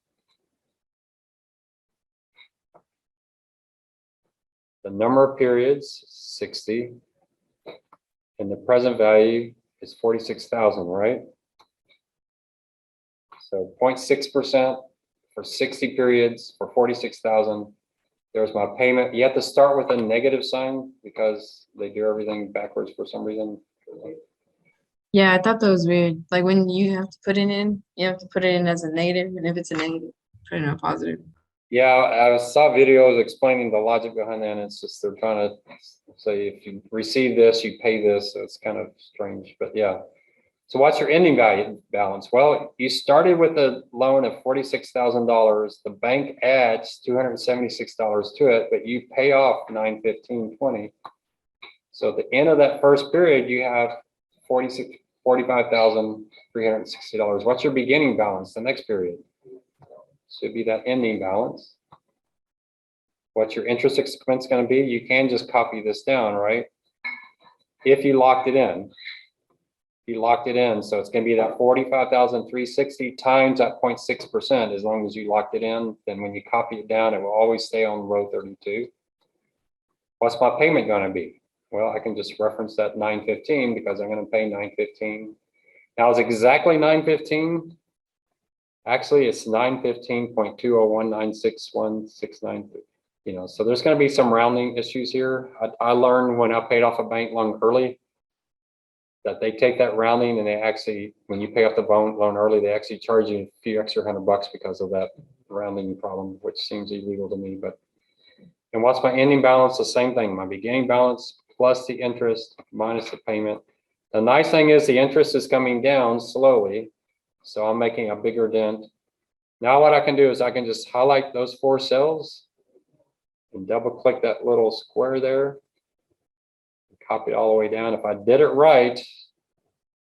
Speaker 9: The number of periods, 60. And the present value is 46,000, right? So 0.6% for 60 periods for 46,000. There's my payment. You have to start with a negative sign because they do everything backwards for some reason.
Speaker 10: Yeah, I thought that was weird. Like when you have to put it in, you have to put it in as a negative, and if it's a negative, put it in a positive.
Speaker 9: Yeah, I saw videos explaining the logic behind that, and it's just they're trying to say if you receive this, you pay this. So it's kind of strange, but yeah. So what's your ending balance? Well, you started with a loan of $46,000. The bank adds $276 to it, but you pay off $915.20. So at the end of that first period, you have $45,360. What's your beginning balance the next period? Should be that ending balance. What's your interest expense going to be? You can just copy this down, right? If you locked it in. You locked it in, so it's going to be that 45,360 times that 0.6%. As long as you locked it in, then when you copy it down, it will always stay on row 32. What's my payment going to be? Well, I can just reference that 915 because I'm going to pay 915. Now, it's exactly 915. Actually, it's 915.201961693. You know, so there's going to be some rounding issues here. I learned when I paid off a bank loan early that they take that rounding and they actually, when you pay off the loan early, they actually charge you a few extra $100 because of that rounding problem, which seems illegal to me. But and what's my ending balance? The same thing. My beginning balance plus the interest minus the payment. The nice thing is the interest is coming down slowly, so I'm making a bigger dent. Now what I can do is I can just highlight those 4 cells and double click that little square there. Copy it all the way down. If I did it right,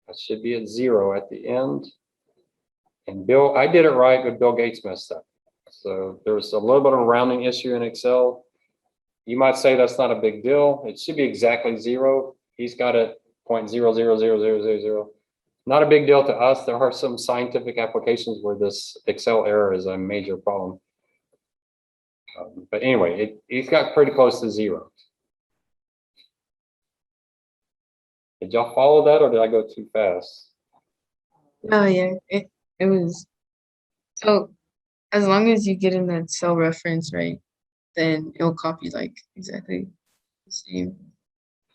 Speaker 9: I should be at 0 at the end. And I did it right, but Bill Gates messed up. So there's a little bit of a rounding issue in Excel. You might say that's not a big deal. It should be exactly 0. He's got it 0.000000. Not a big deal to us. There are some scientific applications where this Excel error is a major problem. But anyway, he's got pretty close to 0. Did y'all follow that, or did I go too fast?
Speaker 10: Oh yeah, it was. So as long as you get in that cell reference right, then it'll copy like exactly the same.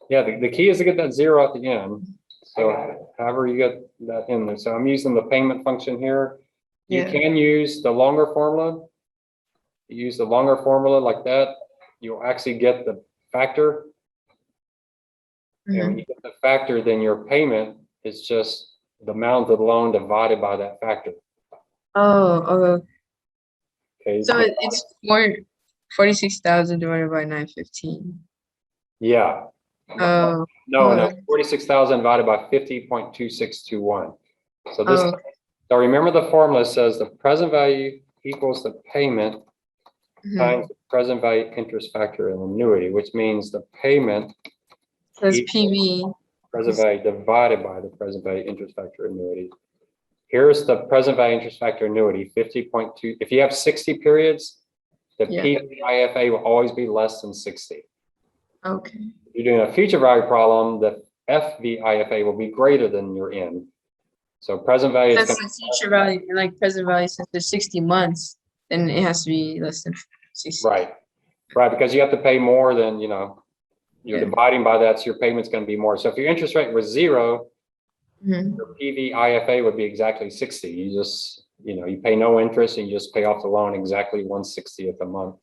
Speaker 9: Yeah, the key is to get that 0 at the end. So however you get that in there. So I'm using the payment function here. You
Speaker 10: Yeah.
Speaker 9: can use the longer formula. You use the longer formula like that, you'll actually get the factor. And when you get the factor, then your payment is just the amount of the loan divided by that factor.
Speaker 10: Oh, okay.
Speaker 9: Okay.
Speaker 10: So it's 46,000 divided by 915.
Speaker 9: Yeah.
Speaker 10: Oh.
Speaker 9: No, 46,000 divided by 50.2621. So this So remember the formula says the present value equals the payment
Speaker 10: Mhm.
Speaker 9: times the present value interest factor in annuity, which means the payment
Speaker 10: Says
Speaker 9: equals
Speaker 10: PV.
Speaker 9: present value divided by the present value interest factor annuity. Here's the present value interest factor annuity, 50.2. If you have 60 periods, the
Speaker 10: Yeah.
Speaker 9: PVIFA will always be less than 60.
Speaker 10: Okay.
Speaker 9: If you're doing a future value problem, the FVIFA will be greater than your N. So present value is
Speaker 10: That's the future value, and like present value, since there's 60 months, then it has to be less than 60.
Speaker 9: right, because you have to pay more than, you know, you're
Speaker 10: Yeah.
Speaker 9: dividing by that, so your payment's going to be more. So if your interest rate was 0,
Speaker 10: Mhm.
Speaker 9: your PVIFA would be exactly 60. You just, you know, you pay no interest and you just pay off the loan exactly 1/60th a month.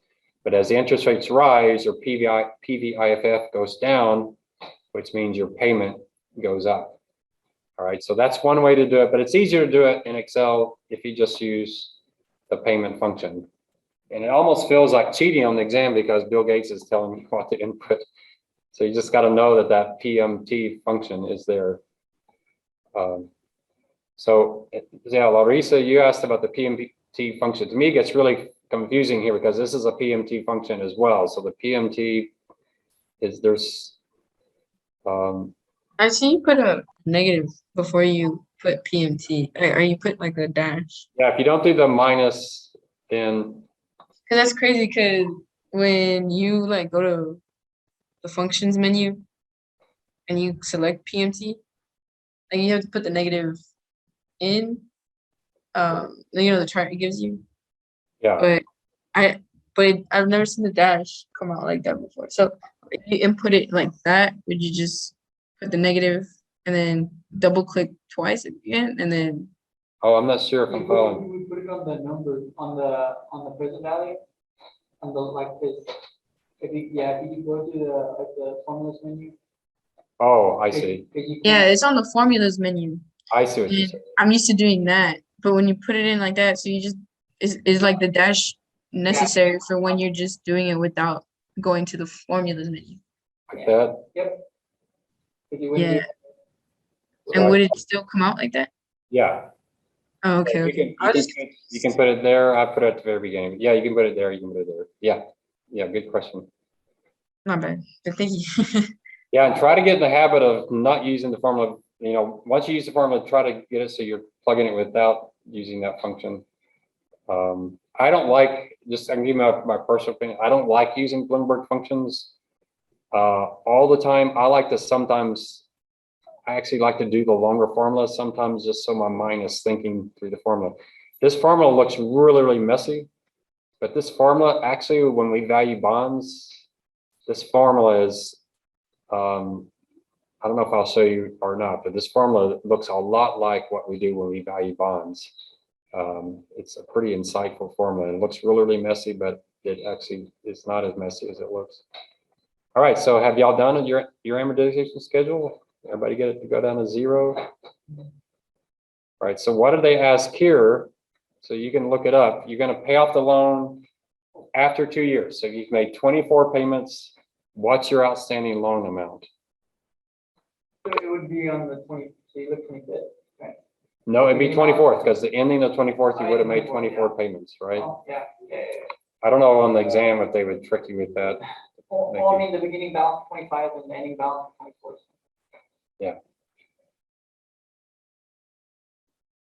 Speaker 9: But as the interest rates rise, your PVIFF goes down, which means your payment goes up. All right, so that's one way to do it, but it's easier to do it in Excel if you just use the payment function. And it almost feels like cheating on the exam because Bill Gates is telling you what to input. So you just got to know that that PMT function is there. So yeah, Larissa, you asked about the PMT function. To me, it gets really confusing here because this is a PMT function as well. So the PMT is
Speaker 10: I see you put a negative before you put PMT, or you put like a dash.
Speaker 9: yeah, if you don't do the minus, then
Speaker 10: Cause that's crazy. Cause when you like go to the functions menu and you select PMT, like you have to put the negative in. You know the chart it gives you,
Speaker 9: yeah,
Speaker 10: but I've never seen the dash come out like that before. So if you input it like that, would you just put the negative and then double click twice again and then?
Speaker 9: oh, I'm not sure if I'm following.
Speaker 11: You would put it on the number, on the present value, on the, like this. If you go to the formulas menu.
Speaker 9: Oh, I see.
Speaker 10: Yeah, it's on the formulas menu.
Speaker 9: I see what you're
Speaker 10: And
Speaker 9: saying.
Speaker 10: I'm used to doing that, but when you put it in like that, so you just is like the dash necessary for when you're just doing it without going to the formulas menu.
Speaker 9: Like that?
Speaker 11: Yep. If you wouldn't do
Speaker 10: Yeah.
Speaker 11: it,
Speaker 10: And would it still come out like that?
Speaker 9: Yeah.
Speaker 10: Oh, okay,
Speaker 9: You
Speaker 10: okay.
Speaker 9: can put it there. I put it at the very beginning. Yeah, you can put it there. You can put it there. Yeah. Yeah, good question.
Speaker 10: Not bad. But thank you.
Speaker 9: Yeah, and try to get in the habit of not using the formula. You know, once you use the formula, try to get it so you're plugging it without using that function. I don't like, just I can give you my personal opinion. I don't like using Bloomberg functions all the time. I like to sometimes, I actually like to do the longer formulas sometimes just so my mind is thinking through the formula. This formula looks really, really messy, but this formula actually, when we value bonds, this formula is, I don't know if I'll show you or not, but this formula looks a lot like what we do when we value bonds. It's a pretty insightful formula. It looks really, really messy, but it actually is not as messy as it looks. All right, so have y'all done your amortization schedule? Everybody get it to go down to 0? All right, so what did they ask here? So you can look it up. You're going to pay off the loan after 2 years. So you've made 24 payments. What's your outstanding loan amount?
Speaker 11: so it would be on the 20, so you look 25th, right?
Speaker 9: No, it'd be 24th because the ending of 24th, you would have made 24 payments, right?
Speaker 11: Oh, yeah.
Speaker 9: I don't know on the exam if they would trick you with that.
Speaker 11: Well, I mean, the beginning balance 25 and the ending balance 24.
Speaker 9: Yeah.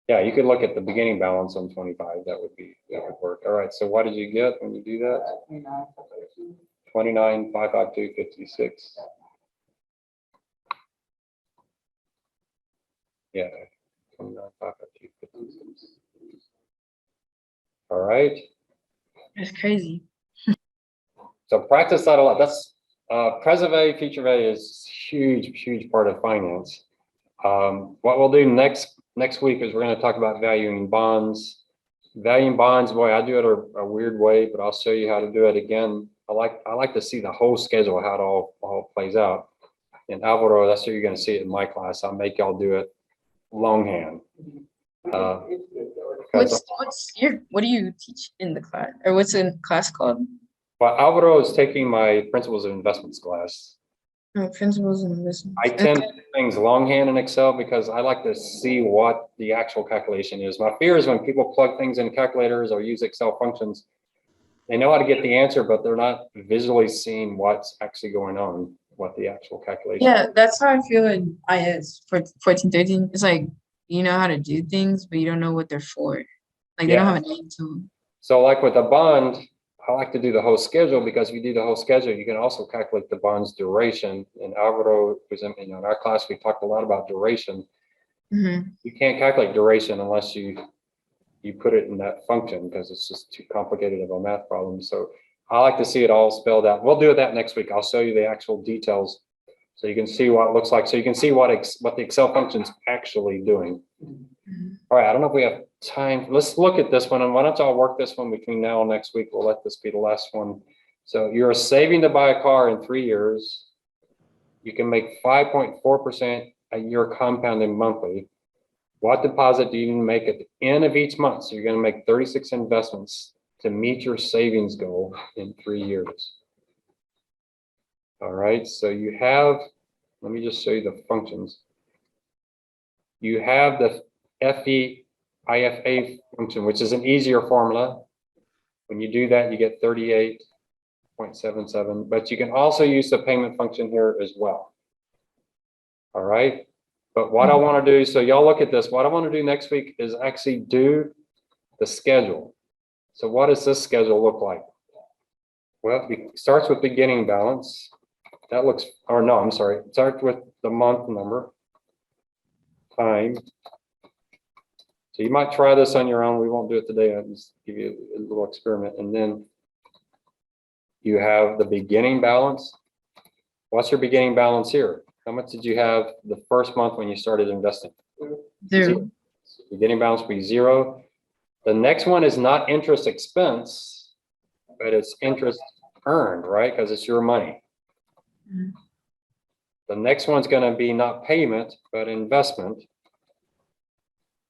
Speaker 9: Yeah, you could look at the beginning balance on 25. That would work. All right. So what did you get when you do that? 29,552.56. Yeah. 29,552.56. All right.
Speaker 10: That's crazy.
Speaker 9: So practice that a lot. That's present value, future value is huge part of finance. What we'll do next week is we're going to talk about valuing bonds. Valuing bonds, boy, I do it a weird way, but I'll show you how to do it again. I like to see the whole schedule, how it all plays out. In Alvaro, that's what you're going to see it in my class. I'll make y'all do it longhand.
Speaker 10: What do you teach in the class, or what's in class called?
Speaker 9: Well, Alvaro is taking my Principles of Investments class.
Speaker 10: No, principles and investments.
Speaker 9: I tend to do things longhand in Excel because I like to see what the actual calculation is. My fear is when people plug things in calculators or use Excel functions, they know how to get the answer, but they're not visually seeing what's actually going on, what the actual calculation.
Speaker 10: Yeah, that's how I feel in IS for 1413. It's like you know how to do things, but you don't know what they're for. Like they don't have a name to them.
Speaker 9: So like with a bond, I like to do the whole schedule because if you do the whole schedule, you can also calculate the bond's duration. And Alvaro was in our class, we talked a lot about duration.
Speaker 10: Mhm.
Speaker 9: You can't calculate duration unless you put it in that function because it's just too complicated of a math problem. So I like to see it all spelled out. We'll do that next week. I'll show you the actual details so you can see what it looks like. So you can see what the Excel function's actually doing. All right, I don't know if we have time. Let's look at this one. And why don't y'all work this one between now and next week? We'll let this be the last one. So you're saving to buy a car in 3 years. You can make 5.4% a year compounded monthly. What deposit do you need to make at the end of each month? So you're going to make 36 investments to meet your savings goal in 3 years. All right, so you have, let me just show you the functions. You have the FEIFA function, which is an easier formula. When you do that, you get 38.77, but you can also use the payment function here as well. All right, but what I want to do, so y'all look at this, what I want to do next week is actually do the schedule. So what does this schedule look like? Well, it starts with beginning balance. That looks, or no, I'm sorry. It starts with the month number, time. So you might try this on your own. We won't do it today. I'll just give you a little experiment. And then you have the beginning balance. What's your beginning balance here? How much did you have the first month when you started investing?
Speaker 10: Zero.
Speaker 9: So beginning balance will be 0. The next one is not interest expense, but it's interest earned, right? Because it's your money.
Speaker 10: Mhm.
Speaker 9: The next one's going to be not payment, but investment.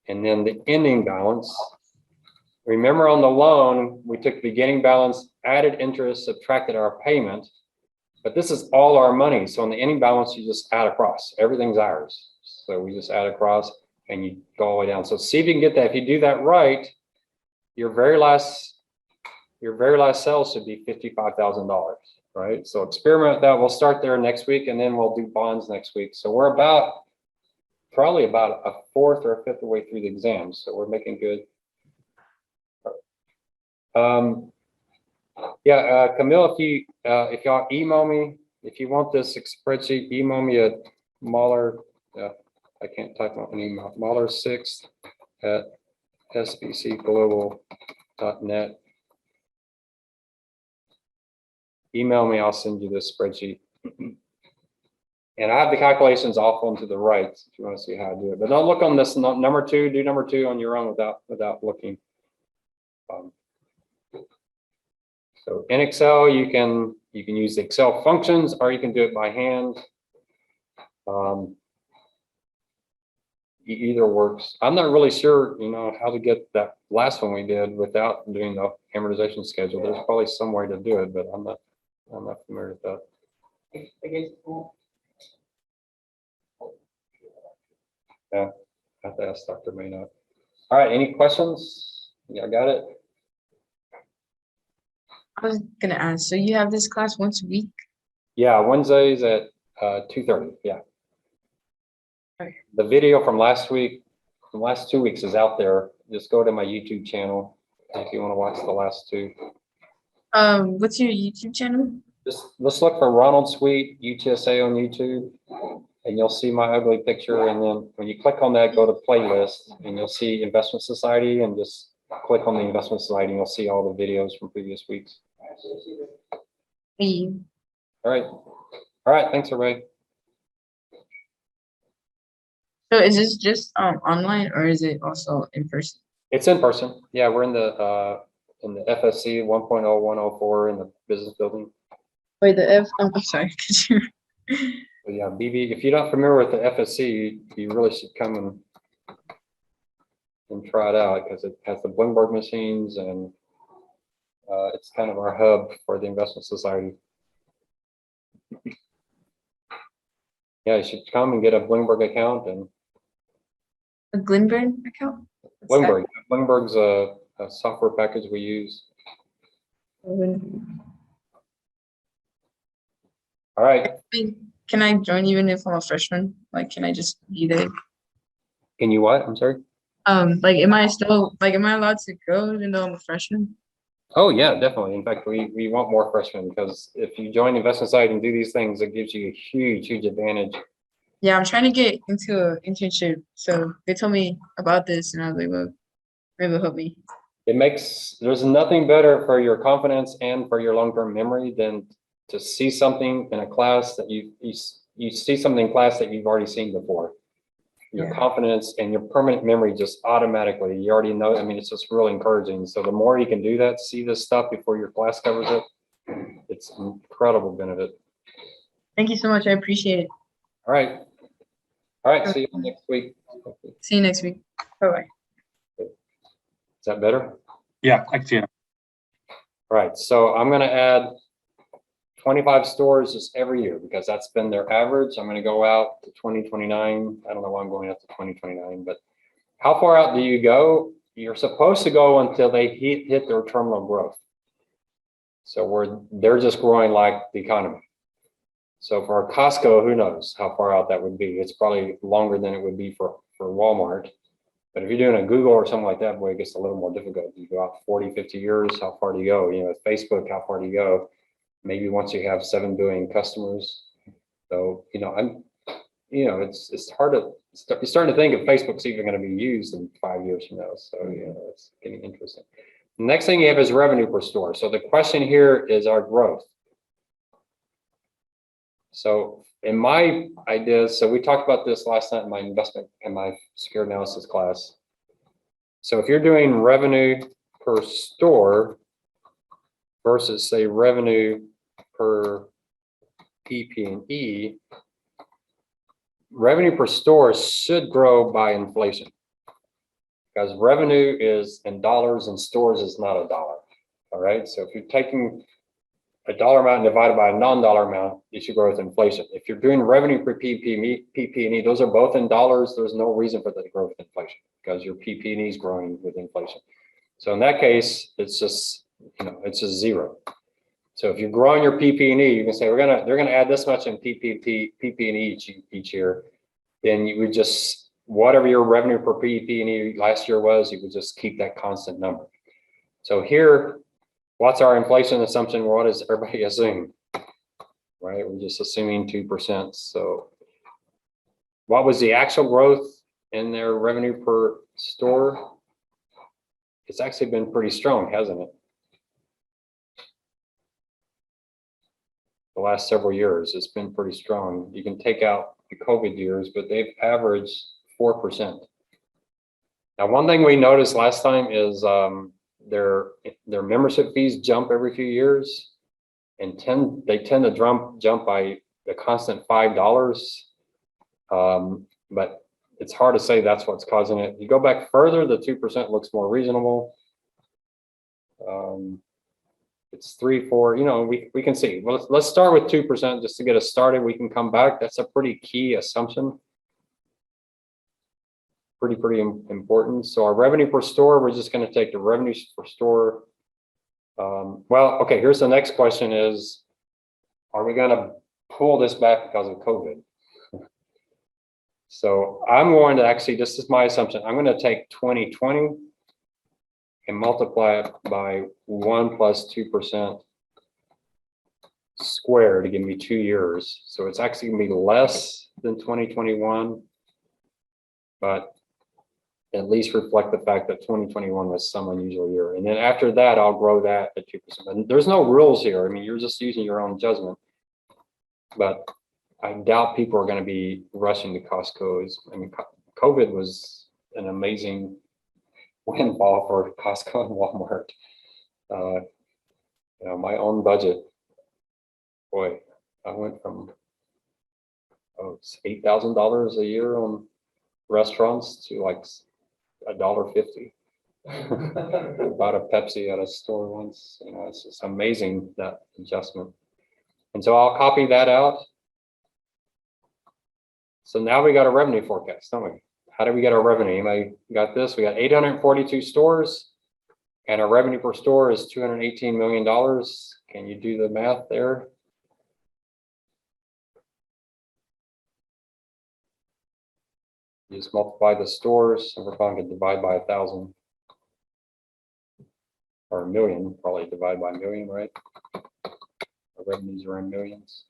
Speaker 9: And then the ending balance. Remember on the loan, we took beginning balance, added interest, subtracted our payment, but this is all our money. So on the ending balance, you just add across. Everything's ours. So we just add across and you go all the way down. So see if you can get that. If you do that right, your very last sale should be $55,000, right? So experiment with that. We'll start there next week and then we'll do bonds next week. So we're probably about a fourth or a fifth of the way through the exam. So we're making good. Camille, if y'all email me, if you want this spreadsheet, email me at Mahler, I can't type on an email, Mahler6@sbcglobal.net. Email me, I'll send you this spreadsheet. And I have the calculations off onto the right if you want to see how I do it. But don't look on this number 2, do number 2 on your own without looking. So in Excel, you can use the Excel functions or you can do it by hand. Either works. I'm not really sure, how to get that last one we did without doing the amortization schedule. There's probably some way to do it, but I'm not familiar with that. Yeah, I have to ask Dr. Maynard. All right, any questions? Yeah, I got it.
Speaker 10: I was gonna ask, so you have this class once a week?
Speaker 9: Yeah, Wednesdays at 2:30. Yeah.
Speaker 10: Okay.
Speaker 9: The video from last 2 weeks is out there. Just go to my YouTube channel if you want to watch the last 2.
Speaker 10: What's your YouTube channel?
Speaker 9: Let's look for Ronald Sweet UTSA on YouTube, and you'll see my ugly picture. And then when you click on that, go to playlist, and you'll see Investment Society, and just click on the Investment Society, and you'll see all the videos from previous weeks.
Speaker 10: Me.
Speaker 9: All right. Thanks, everybody.
Speaker 10: So is this just online or is it also in person?
Speaker 9: It's in person. Yeah, we're in the FSC 1.0104 in the business building.
Speaker 10: Wait, I'm sorry, could you?
Speaker 9: But yeah, BB, if you're not familiar with the FSC, you really should come and try it out because it has the Bloomberg machines and it's kind of our hub for the Investment Society. Yeah, you should come and get a Bloomberg account and
Speaker 10: A Glenburn account? What's that?
Speaker 9: Bloomberg. Bloomberg's a software package we use. All right.
Speaker 10: Can I join even if I'm a freshman? Like, can I just be there?
Speaker 9: Can you what? I'm sorry.
Speaker 10: Like, am I allowed to go even though I'm a freshman?
Speaker 9: Oh, yeah, definitely. In fact, we want more freshmen because if you join the investment side and do these things, it gives you a huge advantage.
Speaker 10: Yeah, I'm trying to get into an internship. So they told me about this and I was like, well, maybe it'll help me.
Speaker 9: There's nothing better for your confidence and for your long-term memory than to see something in a class that you see something in class that you've already seen before. Your
Speaker 10: Yeah.
Speaker 9: confidence and your permanent memory just automatically, you already know. I mean, it's just really encouraging. So the more you can do that, see this stuff before your class covers it, it's an incredible benefit.
Speaker 10: Thank you so much. I appreciate it.
Speaker 9: All right. All right. See you next week.
Speaker 10: See you next week. Bye-bye.
Speaker 9: Is that better?
Speaker 6: Yeah, I can see it.
Speaker 9: All right. So I'm going to add 25 stores just every year because that's been their average. I'm going to go out to 2029. I don't know why I'm going out to 2029, but how far out do you go? You're supposed to go until they hit their terminal growth. So they're just growing like the economy. So for a Costco, who knows how far out that would be? It's probably longer than it would be for Walmart. But if you're doing a Google or something like that, boy, it gets a little more difficult. You go out 40, 50 years, how far do you go? You know, with Facebook, how far do you go? Maybe once you have 7 billion customers. So, you know, it's hard to, you're starting to think if Facebook's even going to be used in 5 years from now. So, you know, it's getting interesting. The next thing you have is revenue per store. So the question here is our growth. So in my ideas, so we talked about this last night in my security analysis class. So if you're doing revenue per store versus say revenue per PP&E, revenue per store should grow by inflation because revenue is in dollars and stores is not a dollar. All right. So if you're taking a dollar amount and divided by a non-dollar amount, it should grow with inflation. If you're doing revenue per PP&E, those are both in dollars. There's no reason for that to grow with inflation because your PP&E is growing with inflation. So in that case, it's just, you know, it's just zero. So if you're growing your PP&E, you can say they're gonna add this much in PP&E each year. Then you would just, whatever your revenue per PP&E last year was, you would just keep that constant number. So here, what's our inflation assumption? What does everybody assume? Right, we're just assuming 2%. So what was the actual growth in their revenue per store? It's actually been pretty strong, hasn't it? The last several years, it's been pretty strong. You can take out the COVID years, but they've averaged 4%. Now, one thing we noticed last time is their membership fees jump every few years, and they tend to jump by the constant $5. But it's hard to say that's what's causing it. You go back further, the 2% looks more reasonable. It's 3, 4, you know, we can see. Well, let's start with 2% just to get us started. We can come back. That's a pretty key assumption. Pretty important. So our revenue per store, we're just going to take the revenue per store. Well, okay, here's the next question is, are we going to pull this back because of COVID? So I'm going to actually, this is my assumption. I'm going to take 2020 and multiply it by 1 plus 2% squared to give me 2 years. So it's actually going to be less than 2021, but at least reflect the fact that 2021 was some unusual year. And then after that, I'll grow that at 2%. And there's no rules here. I mean, you're just using your own judgment. But I doubt people are going to be rushing to Costco. I mean, COVID was an amazing windfall for Costco and Walmart. You know, my own budget, boy, I went from $8,000 a year on restaurants to like $1.50. Bought a Pepsi at a store once. You know, it's just amazing, that adjustment. And so I'll copy that out. So now we got a revenue forecast, don't we? How do we get our revenue? Anybody got this? We got 842 stores and our revenue per store is $218 million. Can you do the math there? You just multiply the stores and we're probably gonna divide by 1,000 or a million, probably divide by a million, right? Our revenues are in millions.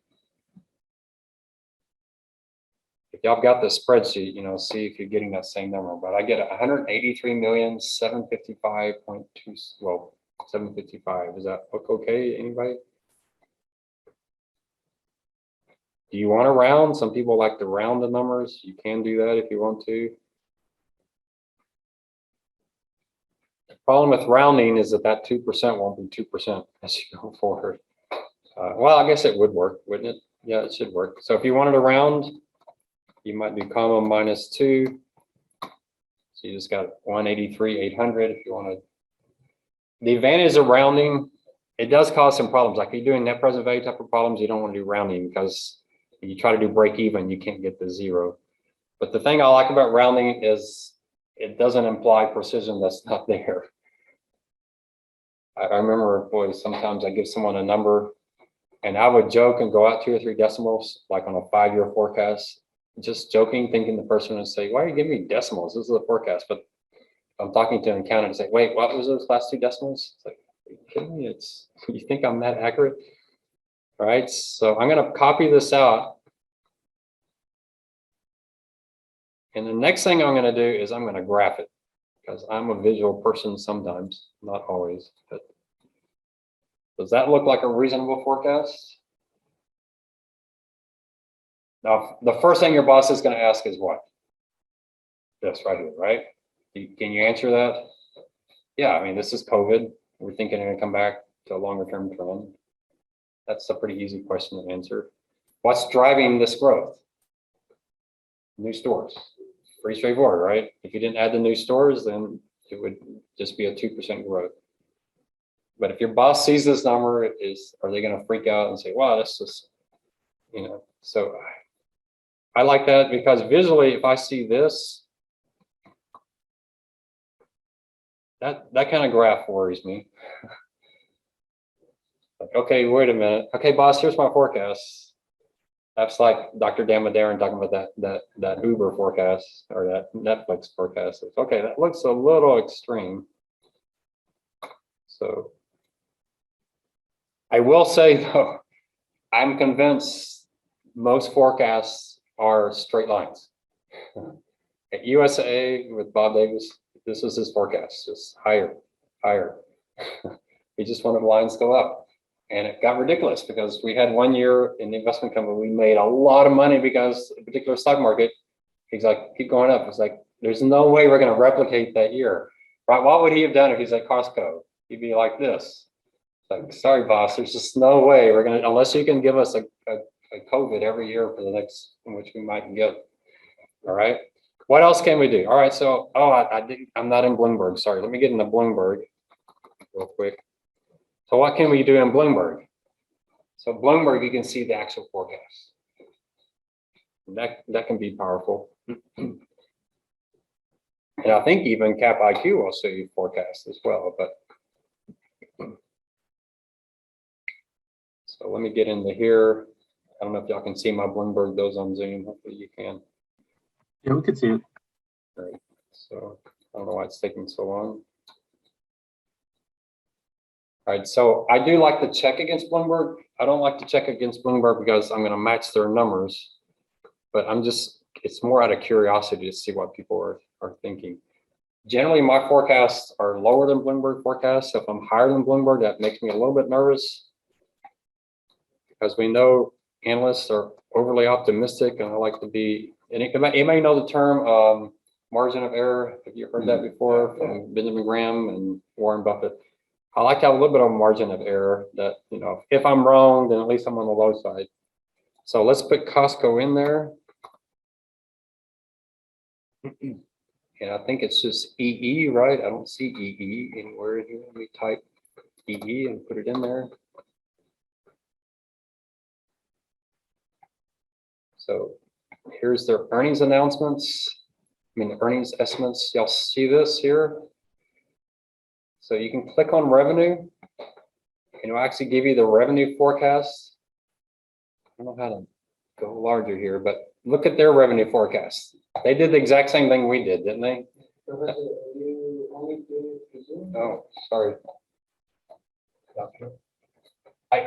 Speaker 9: If y'all got the spreadsheet, you know, see if you're getting that same number, but I get 183,755.2, well, 755. Is that look okay? Anybody? Do you want to round? Some people like to round the numbers. You can do that if you want to. The problem with rounding is that 2% won't be 2% as you go forward. Well, I guess it would work, wouldn't it? Yeah, it should work. So if you wanted to round, you might do comma -2. So you just got 183,800 if you want to. The advantage of rounding, it does cause some problems. Like if you're doing net present value type of problems, you don't want to do rounding because you try to do break even, you can't get the 0. But the thing I like about rounding is it doesn't imply precision that's not there. I remember, boy, sometimes I give someone a number and I would joke and go out 2 or 3 decimals, like on a 5-year forecast, just joking, thinking the person would say, why are you giving me decimals? This is a forecast. But I'm talking to an accountant and say, wait, what was those last 2 decimals? It's like, are you kidding me? You think I'm that accurate? All right, so I'm going to copy this out. And the next thing I'm going to do is I'm going to graph it because I'm a visual person sometimes, not always. But does that look like a reasonable forecast? Now, the first thing your boss is going to ask is what? This right here, right? Can you answer that? Yeah, I mean, this is COVID. We're thinking it's going to come back to a longer term trend. That's a pretty easy question to answer. What's driving this growth? New stores. Pretty straightforward, right? If you didn't add the new stores, then it would just be a 2% growth. But if your boss sees this number, are they going to freak out and say, wow, that's just, you know, so I like that because visually, if I see this, that kind of graph worries me. Like, okay, wait a minute. Okay, boss, here's my forecast. That's like Dr. Damodaran talking about that Uber forecast or that Netflix forecast. It's, okay, that looks a little extreme. So I will say though, I'm convinced most forecasts are straight lines. At USAA with Bob Davis, this is his forecast, just higher, higher. He just wanted lines to go up. And it got ridiculous because we had 1 year in the investment company, we made a lot of money because a particular stock market, he's like, keep going up. It's like, there's no way we're going to replicate that year. Right? What would he have done if he's at Costco? He'd be like this. It's like, sorry, boss, there's just no way we're going to, unless you can give us a COVID every year for the next, in which we might get. All right. What else can we do? All right. So, I'm not in Bloomberg. Sorry. Let me get into Bloomberg real quick. So what can we do in Bloomberg? So Bloomberg, you can see the actual forecast. That can be powerful. And I think even Cap IQ will show you forecasts as well. But so let me get into here. I don't know if y'all can see my Bloomberg, those on Zoom. Hopefully you can.
Speaker 12: Yeah, we can see it.
Speaker 9: All right. So I don't know why it's taking so long. All right, so I do like to check against Bloomberg. I don't like to check against Bloomberg because I'm going to match their numbers, but it's more out of curiosity to see what people are thinking. Generally, my forecasts are lower than Bloomberg forecasts. So if I'm higher than Bloomberg, that makes me a little bit nervous because we know analysts are overly optimistic, and I like to be. And you may know the term margin of error. Have you heard that before from Benjamin Graham and Warren Buffett? I like to have a little bit of a margin of error that, you know, if I'm wrong, then at least I'm on the low side. So let's put Costco in there. And I think it's just EE, right? I don't see EE anywhere here. Let me type EE and put it in there. So Here's their earnings announcements. I mean, the earnings estimates. Y'all see this here? So you can click on revenue and it'll actually give you the revenue forecast. I don't know how to go larger here, but look at their revenue forecast. They did the exact same thing we did, didn't they? Oh, sorry.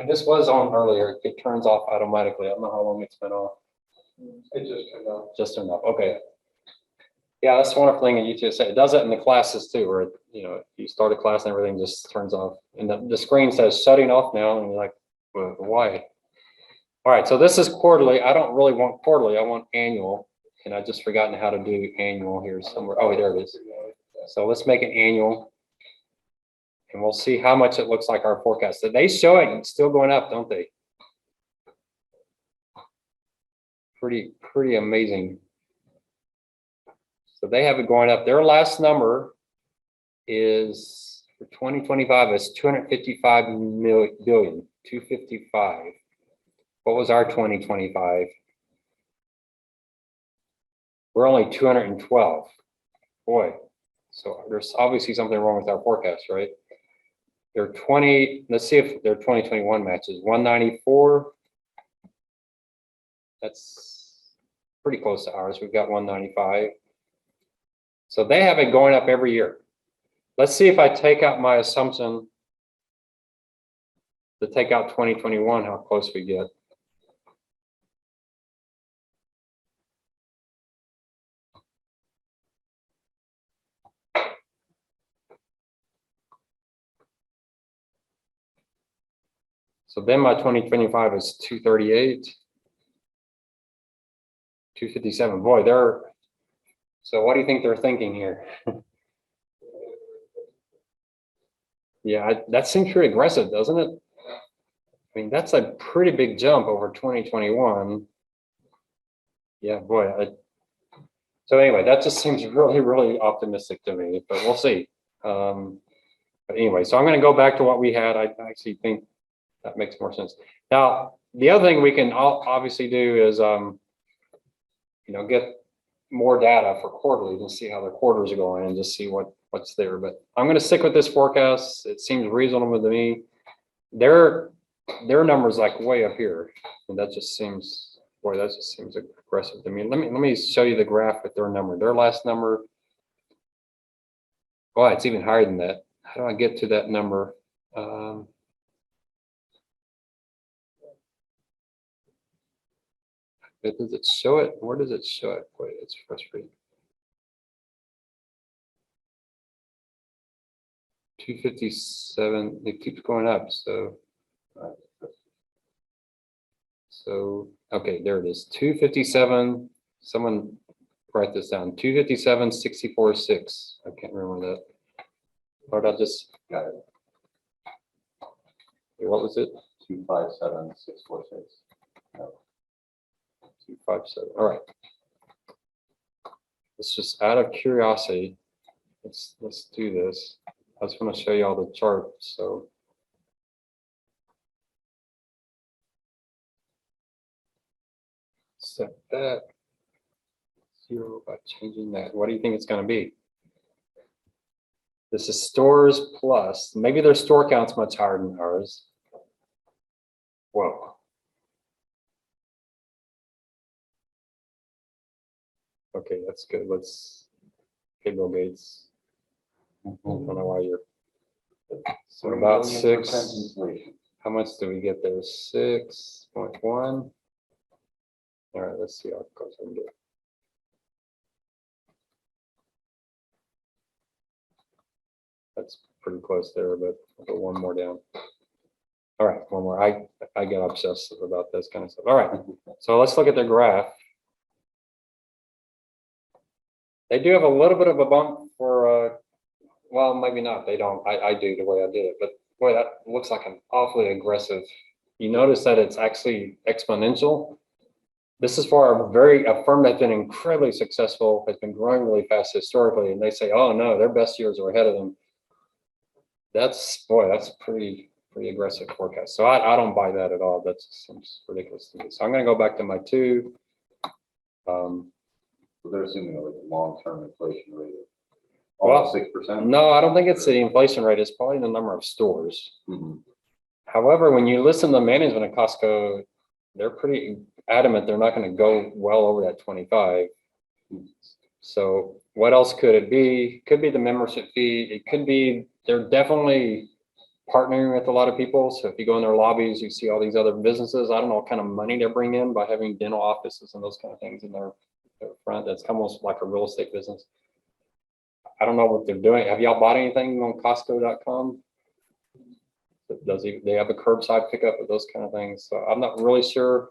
Speaker 9: This was on earlier. It turns off automatically. I don't know how long it's been off.
Speaker 4: It just turned out.
Speaker 9: Just turned off. Okay. Yeah, that's the wonderful thing at UTSA. It does that in the classes too, where, you know, you start a class and everything just turns off. And the screen says shutting off now, and you're like, well, why? All right, so this is quarterly. I don't really want quarterly. I want annual. And I've just forgotten how to do annual here somewhere. Oh, there it is. So let's make it annual. And we'll see how much it looks like our forecast. So they show it, it's still going up, don't they? Pretty amazing. So they have it going up. Their last number is for 2025 is 255 billion, 255. What was our 2025? We're only 212. Boy, so there's obviously something wrong with our forecast, right? They're 20, let's see if their 2021 matches. 194. That's pretty close to ours. We've got 195. So they have it going up every year. Let's see if I take out my assumption to take out 2021, how close we get. So then my 2025 is 238, 257. Boy, so what do you think they're thinking here? Yeah, that seems pretty aggressive, doesn't it? I mean, that's a pretty big jump over 2021. Yeah, boy. So anyway, that just seems really optimistic to me, but we'll see. But anyway, so I'm going to go back to what we had. I actually think that makes more sense. Now, the other thing we can obviously do is, get more data for quarterly and see how the quarters are going and just see what's there. But I'm going to stick with this forecast. It seems reasonable to me. Their numbers like way up here, and that just seems aggressive to me. Let me show you the graph with their number. Their last number. Oh, it's even higher than that. How do I get to that number? Does it show it? Where does it show it? Wait, it's frustrating. 257. It keeps going up. So okay, there it is. 257. Someone write this down. 257, 64, 6. I can't remember that. Or I just got it. What was it?
Speaker 12: 257, 646. No.
Speaker 9: 257. All right. It's just out of curiosity. Let's do this. I just want to show you all the charts. So set that 0 by changing that. What do you think it's going to be? This is stores plus. Maybe their store count's much higher than ours. Whoa. Okay, that's good. Let's Bill Gates. I don't know why you're so about 6. How much do we get there? 6.1. All right, let's see how close I can get. That's pretty close there, but I'll go one more down. All right, one more. I get obsessive about this kind of stuff. All right, so let's look at their graph. They do have a little bit of a bump for, well, maybe not. They don't. I do the way I did it, but boy, that looks like an awfully aggressive. You notice that it's actually exponential. This is for a firm that's been incredibly successful, has been growing really fast historically, and they say, oh no, their best years are ahead of them. That's pretty aggressive forecast. So I don't buy that at all. That seems ridiculous to me. So I'm going to go back to my 2.
Speaker 12: So they're assuming like a long-term inflation rate of
Speaker 9: Well,
Speaker 12: 6%.
Speaker 9: no, I don't think it's the inflation rate. It's probably the number of stores. However, when you listen to management at Costco, they're pretty adamant they're not going to go well over that 25. So what else could it be? Could be the membership fee. It could be they're definitely partnering with a lot of people. So if you go in their lobbies, you see all these other businesses. I don't know what kind of money they bring in by having dental offices and those kind of things in their front. That's almost like a real estate business. I don't know what they're doing. Have y'all bought anything on Costco.com? They have a curbside pickup of those kind of things. So I'm not really sure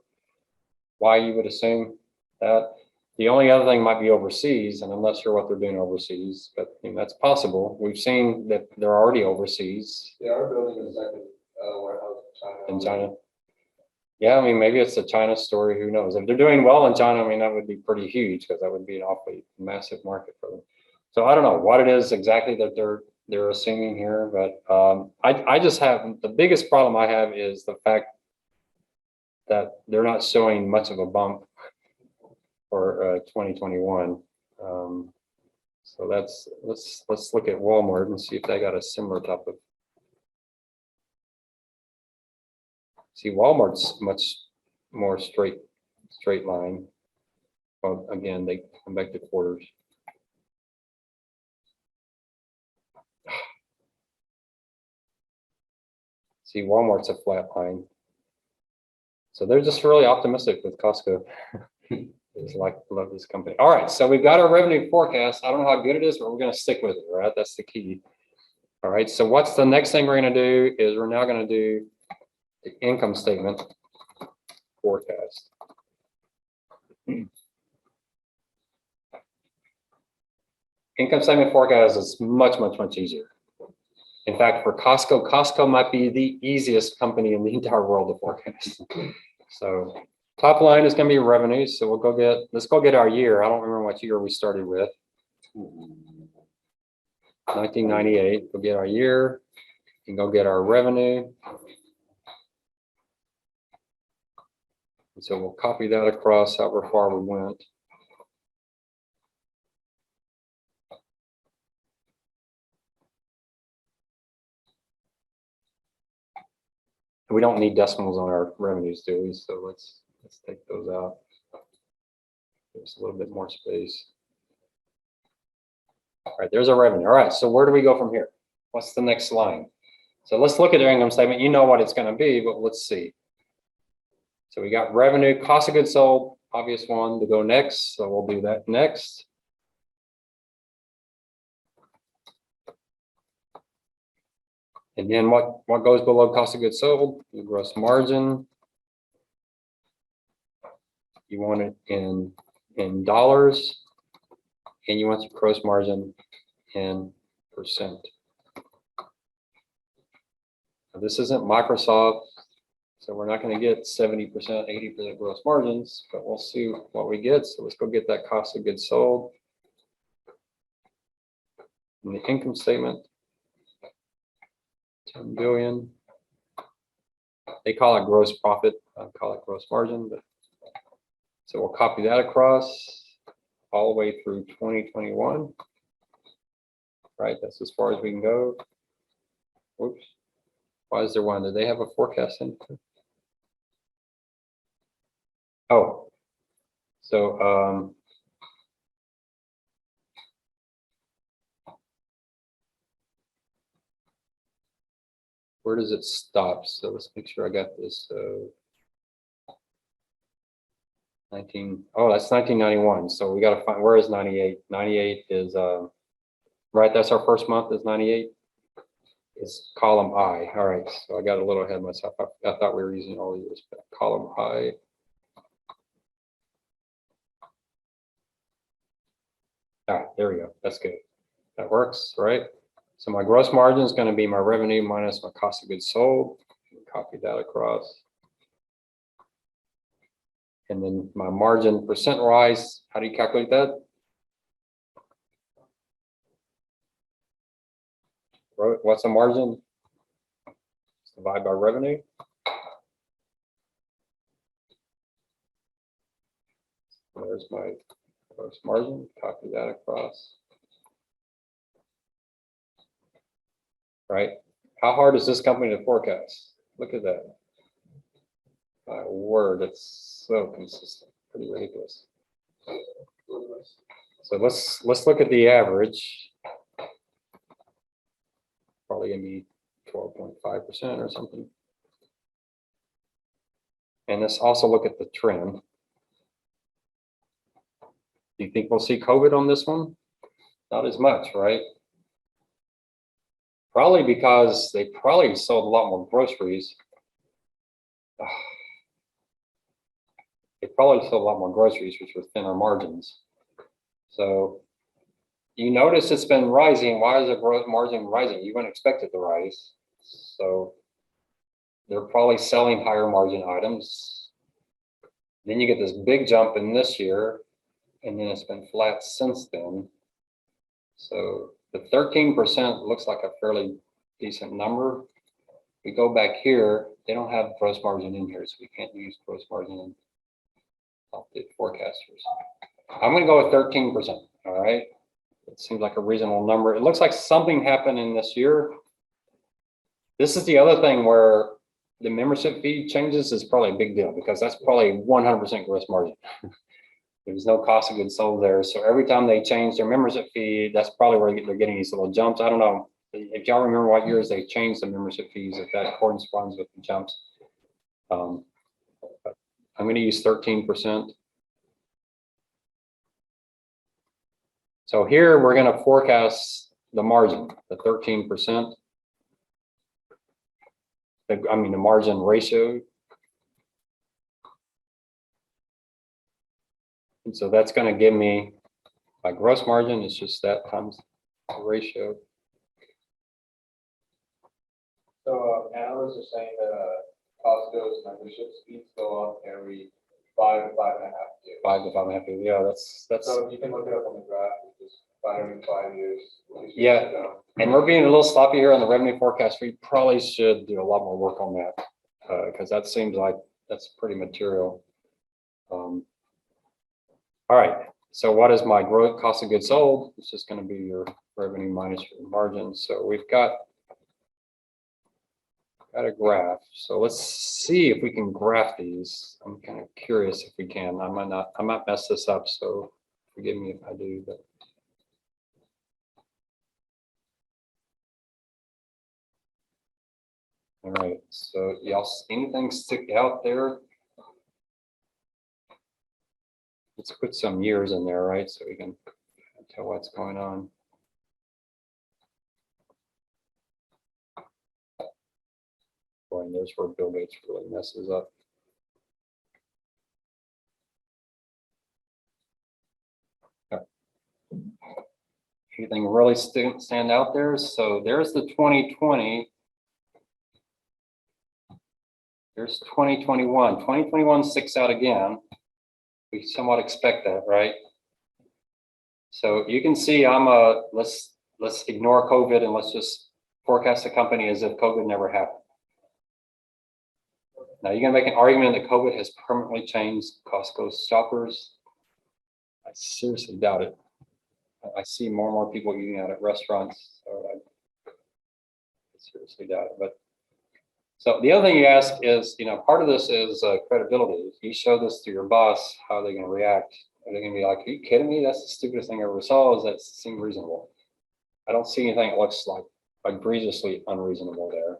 Speaker 9: why you would assume that. The only other thing might be overseas, and I'm not sure what they're doing overseas, but that's possible. We've seen that they're already overseas.
Speaker 12: They are building a second warehouse
Speaker 9: in China. Yeah, I mean, maybe it's a China story. Who knows? If they're doing well in China, I mean, that would be pretty huge because that would be an awfully massive market for them. So I don't know what it is exactly that they're assuming here, but I just have the biggest problem I have is the fact that they're not showing much of a bump for 2021. So let's look at Walmart and see if they got a similar type of. See, Walmart's much more straight line. Well, again, they come back to quarters. See, Walmart's a flat line. So they're just really optimistic with Costco. It's like, love this company. All right, so we've got our revenue forecast. I don't know how good it is, but we're going to stick with it, right? That's the key. All right, so what's the next thing we're going to do is we're now going to do the income statement forecast. Income statement forecast is much easier. In fact, for Costco might be the easiest company in the entire world to forecast. So top line is going to be revenue. So let's go get our year. I don't remember what year we started with. 1998. We'll get our year and go get our revenue. And so we'll copy that across however far we went. We don't need decimals on our revenues, do we? So let's take those out. There's a little bit more space. All right, there's our revenue. All right, so where do we go from here? What's the next line? So let's look at their income statement. You know what it's going to be, but let's see. So we got revenue, cost of goods sold, obvious one to go next. So we'll do that next. And then what goes below cost of goods sold? The gross margin. You want it in dollars, and you want your gross margin in percent. Now, this isn't Microsoft, so we're not going to get 70%, 80% gross margins, but we'll see what we get. So let's go get that cost of goods sold. In the income statement, 10 billion. They call it gross profit. I call it gross margin, but so we'll copy that across all the way through 2021. Right, that's as far as we can go. Whoops. Why is there one? Do they have a forecast in? Oh, so where does it stop? So let's make sure I got this. 19. Oh, that's 1991. So we got to find, where is 98? 98 is right. That's our first month is 98. It's column I. All right. So I got a little ahead of myself. I thought we were using all years, but column I. All right, there we go. That's good. That works, right? So my gross margin is going to be my revenue minus my cost of goods sold. Copy that across. And then my margin percent rise, how do you calculate that? What's a margin? Divide by revenue. There's my gross margin, copy that across. Right? How hard is this company to forecast? Look at that. My word, it's so consistent, pretty ridiculous. So let's look at the average. Probably gonna be 12.5% or something. And let's also look at the trend. Do you think we'll see COVID on this one? Not as much, right? Probably because they probably sold a lot more groceries. They probably sold a lot more groceries, which were thinner margins. So you notice it's been rising. Why is the gross margin rising? You wouldn't expect it to rise. So they're probably selling higher margin items. Then you get this big jump in this year, and then it's been flat since then. So the 13% looks like a fairly decent number. We go back here, they don't have gross margin in here, so we can't use gross margin in the forecasters. I'm going to go with 13%. All right. It seems like a reasonable number. It looks like something happened in this year. This is the other thing where the membership fee changes is probably a big deal because that's probably 100% gross margin. There's no cost of goods sold there. So every time they change their membership fee, that's probably where they're getting these little jumps. I don't know if y'all remember what years they changed the membership fees, if that corresponds with the jumps. But I'm going to use 13%. So here we're going to forecast the margin, the 13%. I mean, the margin ratio. And so that's going to give me my gross margin. It's just that times the ratio.
Speaker 12: So analysts are saying that Costco's membership fees go up every 5 to 5.5 years.
Speaker 9: 5 to 5.5 years. Yeah, that's.
Speaker 12: So you can look it up on the graph. It's just every 5 years.
Speaker 9: Yeah, and we're being a little sloppy here on the revenue forecast. We probably should do a lot more work on that because that seems like that's pretty material. All right, so what is my growth cost of goods sold? It's just going to be your revenue minus your margin. So we've got a graph. So let's see if we can graph these. I'm kind of curious if we can. I might mess this up, so forgive me if I do. But all right, so y'all, anything stick out there? Let's put some years in there, right? So we can tell what's going on. Boy, and there's where Bill Gates really messes up. Okay. Anything really stand out there? So there's the 2020. There's 2021. 2021 sticks out again. We somewhat expect that, right? So you can see let's ignore COVID and let's just forecast the company as if COVID never happened. Now you're gonna make an argument that COVID has permanently changed Costco's shoppers. I seriously doubt it. I see more and more people eating out at restaurants, so I seriously doubt it. But so the other thing you ask is, part of this is credibility. If you show this to your boss, how are they going to react? Are they going to be like, "Are you kidding me? That's the stupidest thing I ever saw." Does that seem reasonable? I don't see anything that looks like egregiously unreasonable there.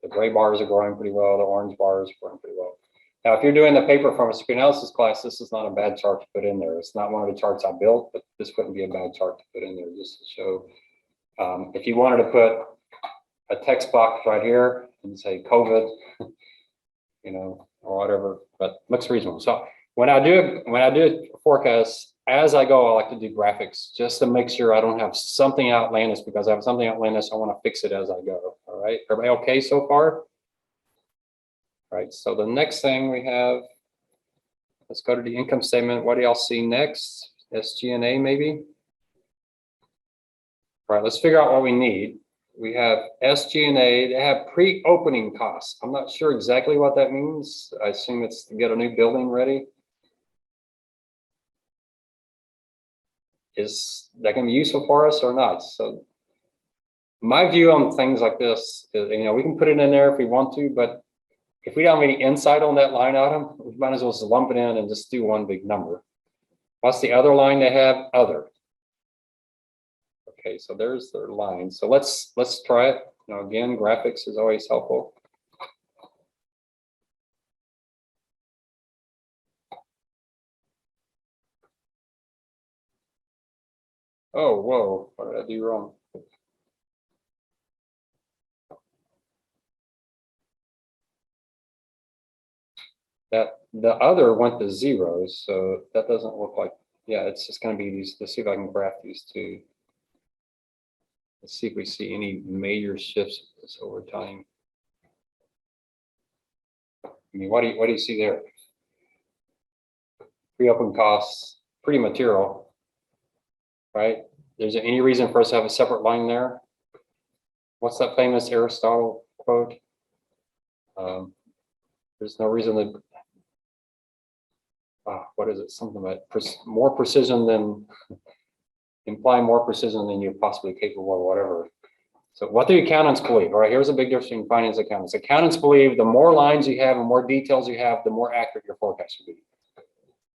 Speaker 9: The gray bars are growing pretty well. The orange bars are growing pretty well. Now, if you're doing the paper from a security analysis class, this is not a bad chart to put in there. It's not one of the charts I built, but this wouldn't be a bad chart to put in there just to show. If you wanted to put a text box right here and say COVID, or whatever, but looks reasonable. So when I do a forecast, as I go, I like to do graphics just to make sure I don't have something outlandish, because I have something outlandish, I want to fix it as I go. All right, everybody okay so far? All right, so the next thing we have, let's go to the income statement. What do y'all see next? SG&A maybe? All right, let's figure out what we need. We have SG&A, they have pre-opening costs. I'm not sure exactly what that means. I assume it's to get a new building ready. is that going to be useful for us or not? So my view on things like this is, you know, we can put it in there if we want to, but if we don't have any insight on that line item, we might as well just lump it in and just do one big number. What's the other line they have? Other. Okay, so there's their line. So let's try it. You know, again, graphics is always helpful. Oh, whoa, what did I do wrong? That the other went to zeros, so that doesn't look like, yeah, it's just going to be these. Let's see if I can graph these two. Let's see if we see any major shifts over time. I mean, what do you see there? Pre-open costs, pretty material, right? There's any reason for us to have a separate line there? What's that famous Aristotle quote? There's no reason that. What is it? Something about more precision than imply more precision than you're possibly capable of, whatever. So what do accountants believe? All right, here's a big difference between finance and accountants. Accountants believe the more lines you have and more details you have, the more accurate your forecast should be.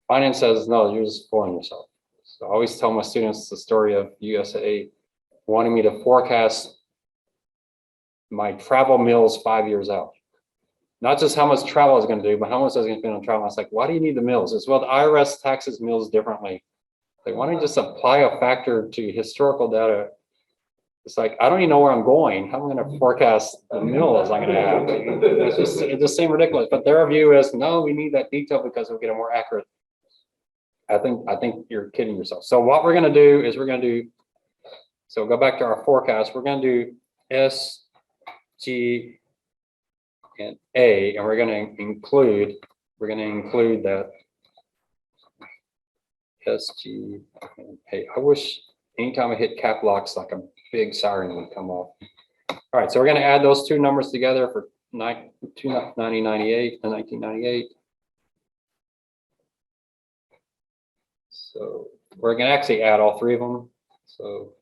Speaker 9: Finance says, no, you're just fooling yourself. So I always tell my students the story of UTSA wanting me to forecast my travel meals 5 years out. Not just how much travel I was going to do, but how much I was going to spend on travel. I was like, why do you need the mills? It's well, the IRS taxes mills differently. Like, why don't you just apply a factor to historical data? It's like, I don't even know where I'm going. How am I going to forecast the mills I'm going to have? It just seems ridiculous. But their view is, no, we need that detail because we'll get a more accurate. I think you're kidding yourself. So what we're going to do is so go back to our forecast. We're going to do S, G, and A, and we're going to include that S, G, and A. I wish anytime I hit cap locks, like a big siren would come off. All right, so we're going to add those two numbers together for 1998 and 1998. So we're going to actually add all three of them. So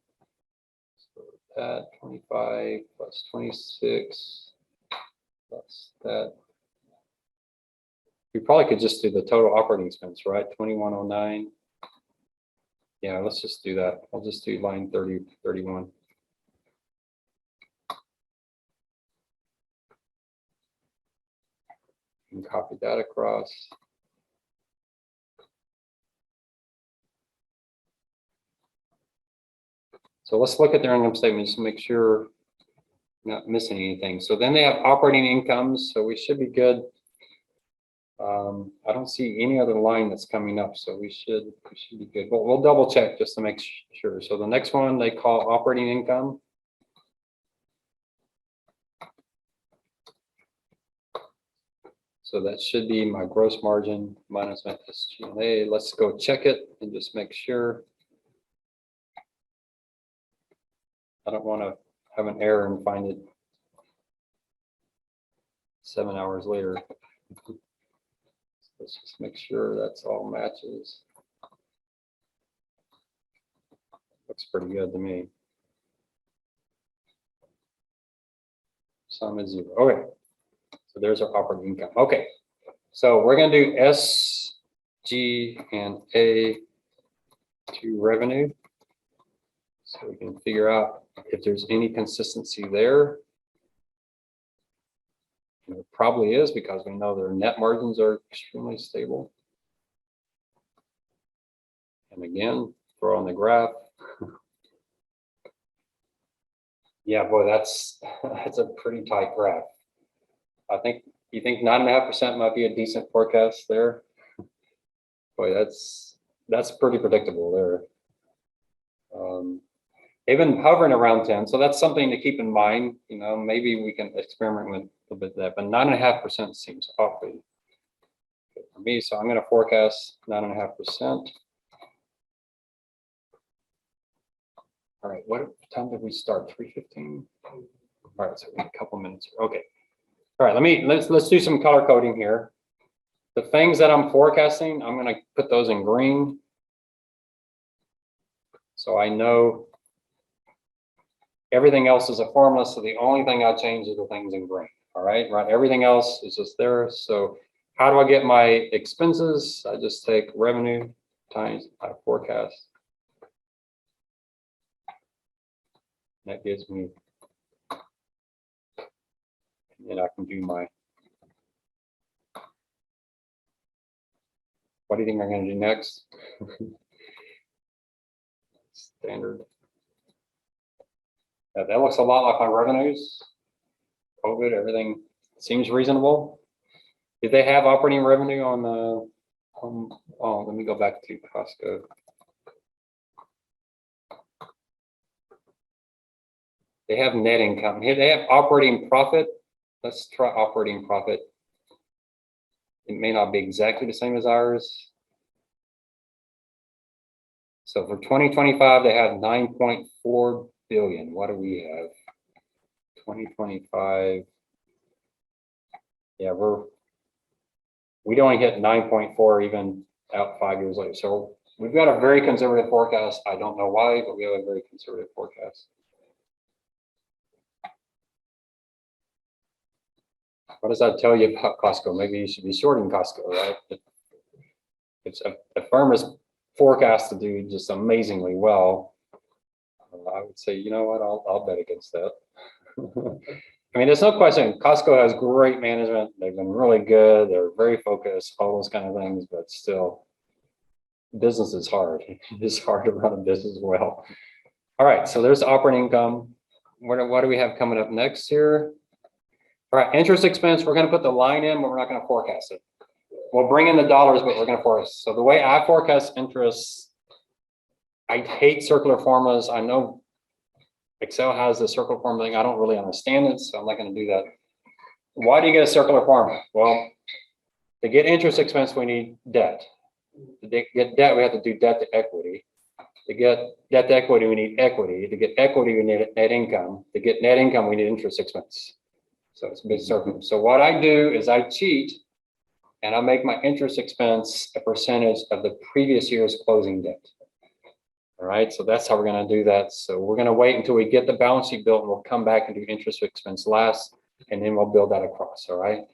Speaker 9: that 25 plus 26. Plus that. We probably could just do the total operating expense, right? 2109. Yeah, let's just do that. I'll just do line 30, 31. And copy that across. So let's look at their income statement just to make sure we're not missing anything. So then they have operating incomes, so we should be good. I don't see any other line that's coming up, so we should be good. But we'll double check just to make sure. So the next one they call operating income. So that should be my gross margin minus my SG&A. Let's go check it and just make sure. I don't want to have an error and find it 7 hours later. Let's just make sure that's all matches. Looks pretty good to me. Sum is 0. Okay. So there's our operating income. Okay. So we're going to do S, G, and A to revenue. So we can figure out if there's any consistency there. And there probably is because we know their net margins are extremely stable. And again, throw on the graph. Yeah, boy, that's a pretty tight graph. You think 9.5% might be a decent forecast there. Boy, that's pretty predictable there. They've been hovering around 10, so that's something to keep in mind. You know, maybe we can experiment with a little bit of that, but 9.5% seems awfully good for me. So I'm going to forecast 9.5%. All right, what time did we start? 3:15. All right, so we have a couple minutes here. Okay. All right, let's do some color coding here. The things that I'm forecasting, I'm going to put those in green. So I know everything else is a formula, so the only thing I change is the things in green. All right, right. Everything else is just there. So how do I get my expenses? I just take revenue times my forecast. That gives me, and I can do my, what do you think I'm going to do next? Standard. That looks a lot like my revenues. COVID, everything seems reasonable. Did they have operating revenue on the, oh, let me go back to Costco. They have net income. Here they have operating profit. Let's try operating profit. It may not be exactly the same as ours. So for 2025, they have 9.4 billion. What do we have? 2025. Yeah, we'd only hit 9.4 even out 5 years later. So we've got a very conservative forecast. I don't know why, but we have a very conservative forecast. What does that tell you about Costco? Maybe you should be shorting Costco, right? It's a firm is forecast to do just amazingly well. I would say, you know what, I'll bet against that. I mean, there's no question. Costco has great management. They've been really good. They're very focused, all those kind of things, but still, business is hard. It's hard to run a business well. All right, so there's operating income. What do we have coming up next here? All right, interest expense, we're gonna put the line in, but we're not gonna forecast it. We'll bring in the dollars, but we're gonna forecast. So the way I forecast interest, I hate circular formulas. I know Excel has the circle formula thing. I don't really understand it, so I'm not gonna do that. Why do you get a circular formula? Well, to get interest expense, we need debt. To get debt, we have to do debt to equity. To get debt to equity, we need equity. To get equity, we need net income. To get net income, we need interest expense. So it's a big circle. So what I do is I cheat and I make my interest expense a percentage of the previous year's closing debt. All right, so that's how we're going to do that. So we're going to wait until we get the balance sheet built and we'll come back and do interest expense last, and then we'll build that across. All right.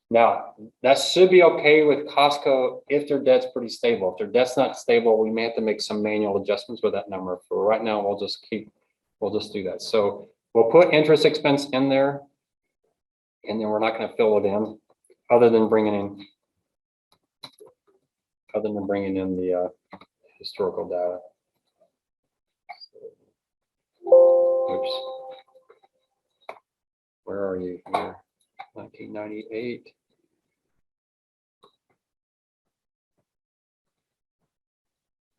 Speaker 9: Now, that should be okay with Costco if their debt's pretty stable. If their debt's not stable, we may have to make some manual adjustments with that number. For right now, we'll just do that. So we'll put interest expense in there, and then we're not going to fill it in other than bringing in the historical data. Oops. Where are you here? 1998.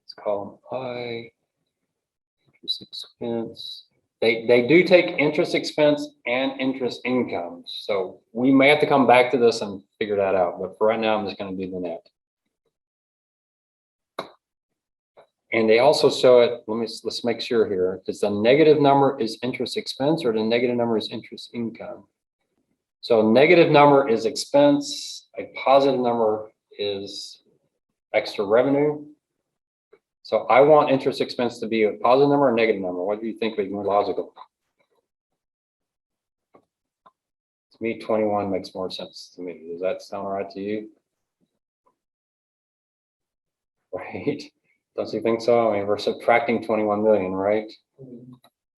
Speaker 9: Let's call them I. Interest expense. They do take interest expense and interest income. So we may have to come back to this and figure that out. But for right now, I'm just going to do the net. And they also show it, let's make sure here. Is the negative number is interest expense or the negative number is interest income? So negative number is expense, a positive number is extra revenue. So I want interest expense to be a positive number or a negative number. What do you think would be more logical? To me, 21 makes more sense to me. Does that sound all right to you? Right? Don't you think so? I mean, we're subtracting 21 million, right?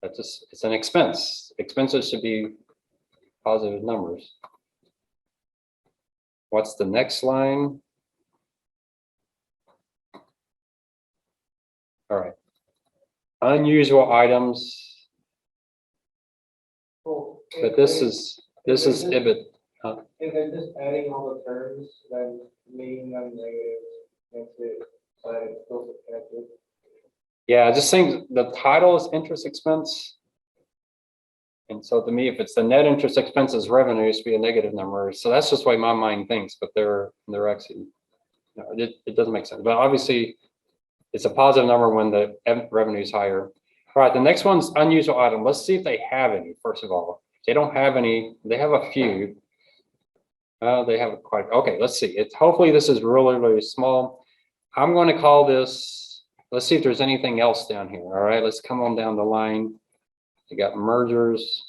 Speaker 9: That's just, it's an expense. Expenses should be positive numbers. What's the next line? All right. Unusual items. But this is EBIT. Huh?
Speaker 11: If they're just adding all the terms, then making them negative makes it still subtractive.
Speaker 9: Yeah, just saying the title is interest expense. And so to me, if it's the net interest expenses revenue, it should be a negative number. So that's just the way my mind thinks, but they're actually, no, it doesn't make sense. But obviously, it's a positive number when the revenue is higher. All right, the next one's unusual item. Let's see if they have any, first of all. If they don't have any, they have a few. They have quite, okay, let's see. Hopefully this is really, really small. I'm going to call this, let's see if there's anything else down here. All right, let's come on down the line. You got mergers.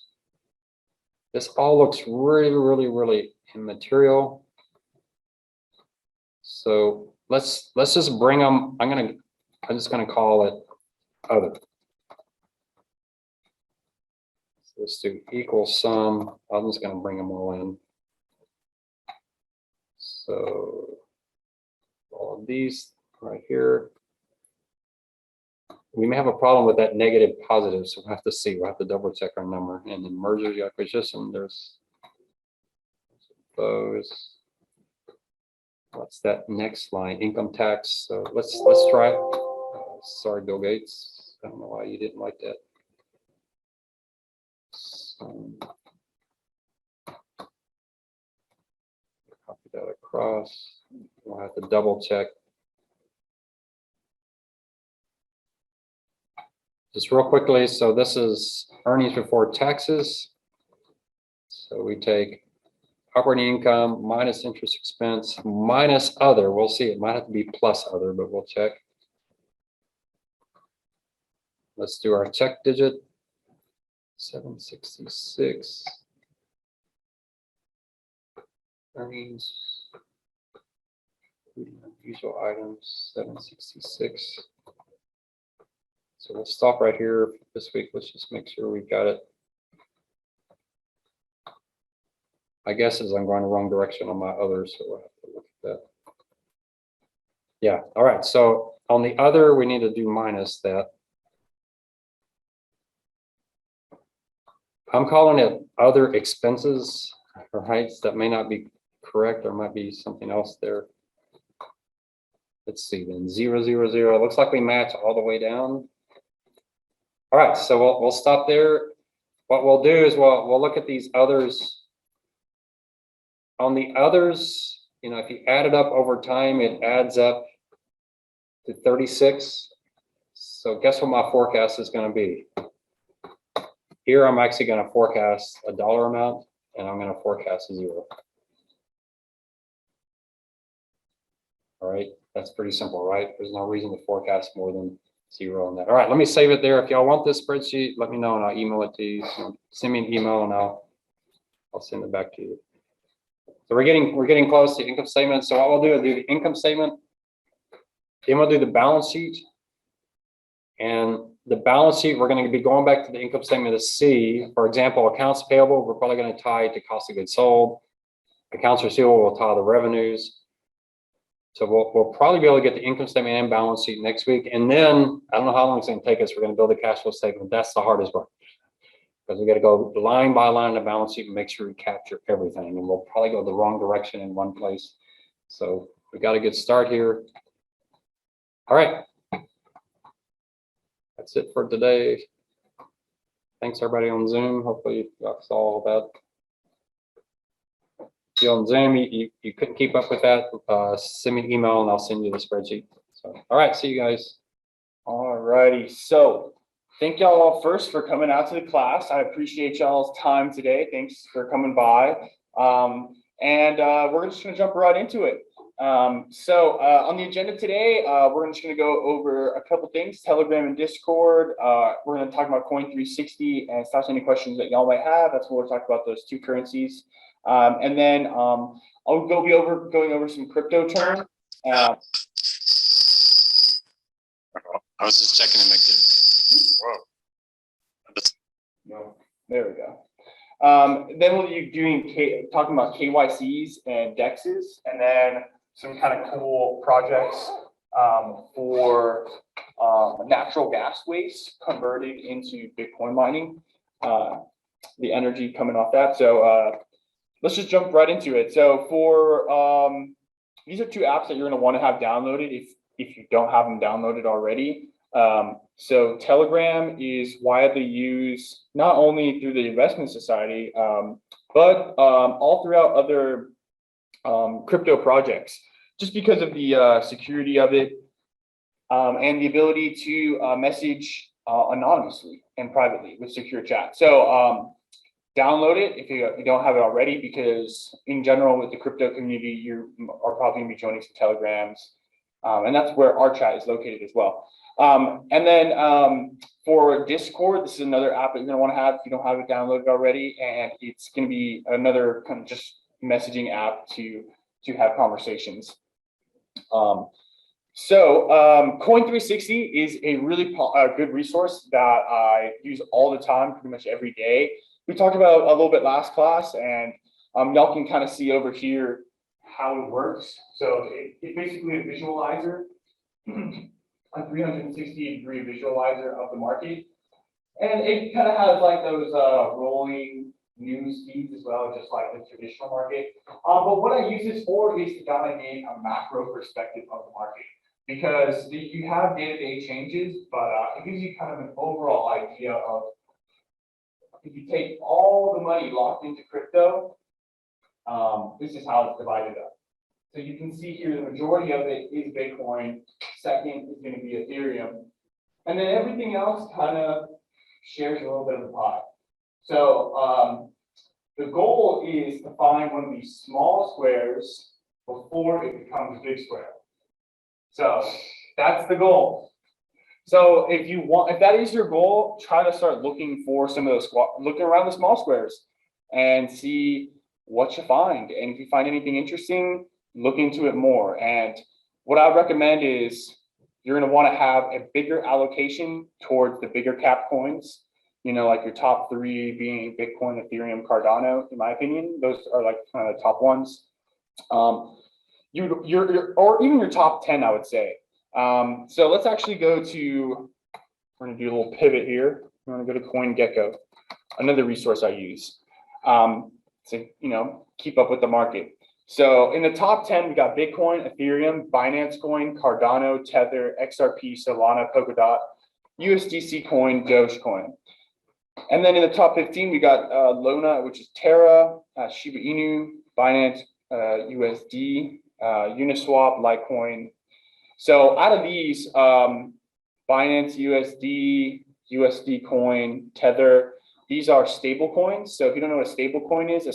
Speaker 9: This all looks really, really, really immaterial. So let's just bring them. I'm just gonna call it other. So let's do equal sum. I'm just gonna bring them all in. So all of these right here. We may have a problem with that negative positive, so we'll have to see. We'll have to double check our number. And then mergers, acquisition, there's those. What's that next line? Income tax. So let's try it. Sorry, Bill Gates. I don't know why you didn't like that. Copy that across. We'll have to double check. Just real quickly, so this is earnings before taxes. So we take operating income minus interest expense minus other. We'll see, it might have to be plus other, but we'll check. Let's do our check digit, 766. Earnings, unusual items, 766. So we'll stop right here this week. Let's just make sure we've got it. I guess as I'm going the wrong direction on my others, so we'll have to look at that. Yeah, all right. So on the other, we need to do minus that. I'm calling it other expenses, right? That may not be correct. There might be something else there. Let's see then, 0, 0, 0. It looks like we match all the way down. All right, so we'll stop there. What we'll do is we'll look at these others. On the others, you know, if you add it up over time, it adds up to 36. So guess what my forecast is going to be? Here, I'm actually going to forecast a dollar amount, and I'm going to forecast 0. All right, that's pretty simple, right? There's no reason to forecast more than 0 on that. All right, let me save it there. If y'all want this spreadsheet, let me know and I'll email it to you. So send me an email and I'll send it back to you. So we're getting close to income statement. So what we'll do is do the income statement. Then we'll do the balance sheet. And the balance sheet, we're going to be going back to the income statement to see, for example, accounts payable, we're probably going to tie it to cost of goods sold. Accounts receivable will tie the revenues. So we'll probably be able to get the income statement and balance sheet next week. And then I don't know how long it's going to take us. We're going to build a cash flow statement. That's the hardest part, because we got to go line by line the balance sheet and make sure we capture everything. And we'll probably go the wrong direction in one place. So we got a good start here. All right. That's it for today. Thanks everybody on Zoom. Hopefully you saw all that. If you're on Zoom, you couldn't keep up with that, send me an email and I'll send you the spreadsheet. So, all right, see you guys.
Speaker 13: All righty, so thank y'all all first for coming out to the class. I appreciate y'all's time today. Thanks for coming by. We're just gonna jump right into it. On the agenda today, we're just gonna go over a couple things, Telegram and Discord. We're gonna talk about Coin360 and start any questions that y'all might have. That's what we're talking about, those two currencies. I'll be going over some crypto terms.
Speaker 7: I was just checking to make sure. Whoa.
Speaker 13: No, there we go. Then we'll be talking about KYCs and DEXs, and then some kind of cool projects for natural gas waste converted into Bitcoin mining, the energy coming off that. So let's just jump right into it. So for these are two apps that you're going to want to have downloaded if you don't have them downloaded already. So Telegram is widely used not only through the investment society, but all throughout other crypto projects, just because of the security of it and the ability to message anonymously and privately with secure chat. So download it if you don't have it already, because in general with the crypto community, you are probably going to be joining some Telegrams And that's where our chat is located as well. And then for Discord, this is another app that you're going to want to have if you don't have it downloaded already. And it's going to be another kind of just messaging app to have conversations. Coin360 is a really good resource that I use all the time, pretty much every day. We talked about a little bit last class, and y'all can kind of see over here how it works. So it's basically a visualizer, a 360-degree visualizer of the market. And it kind of has like those rolling news feeds as well, just like the traditional market. But what I use this for is to kind of gain a macro perspective of the market, because you have day-to-day changes, but it gives you kind of an overall idea of, if you take all the money locked into crypto, this is how it's divided up. So you can see here the majority of it is Bitcoin, second is going to be Ethereum, and then everything else kind of shares a little bit of the pie. So the goal is to find one of these small squares before it becomes a big square. So that's the goal. So if that is your goal, try to start looking for some of those, looking around the small squares and see what you find. And if you find anything interesting, look into it more. And what I recommend is you're going to want to have a bigger allocation towards the bigger cap coins. You know, like your top 3 being Bitcoin, Ethereum, Cardano, in my opinion. Those are like kind of the top ones. Or even your top 10, I would say. So let's actually go to, we're going to do a little pivot here. We're going to go to CoinGecko, another resource I use to, keep up with the market. So in the top 10, we got Bitcoin, Ethereum, Binance Coin, Cardano, Tether, XRP, Solana, Polkadot, USDC Coin, Dogecoin. And then in the top 15, we got Luna, which is Terra, Shiba Inu, Binance USD, Uniswap, Litecoin. So out of these, Binance USD, USD Coin, Tether, these are stable coins. So if you don't know what a stable coin is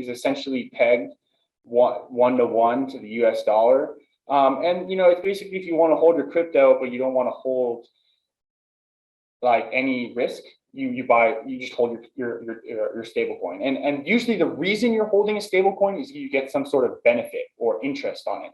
Speaker 13: essentially pegged one-to-one to the US dollar. And it's basically if you want to hold your crypto, but you don't want to hold like any risk, you just hold your stable coin. And usually the reason you're holding a stable coin is you get some sort of benefit or interest on it.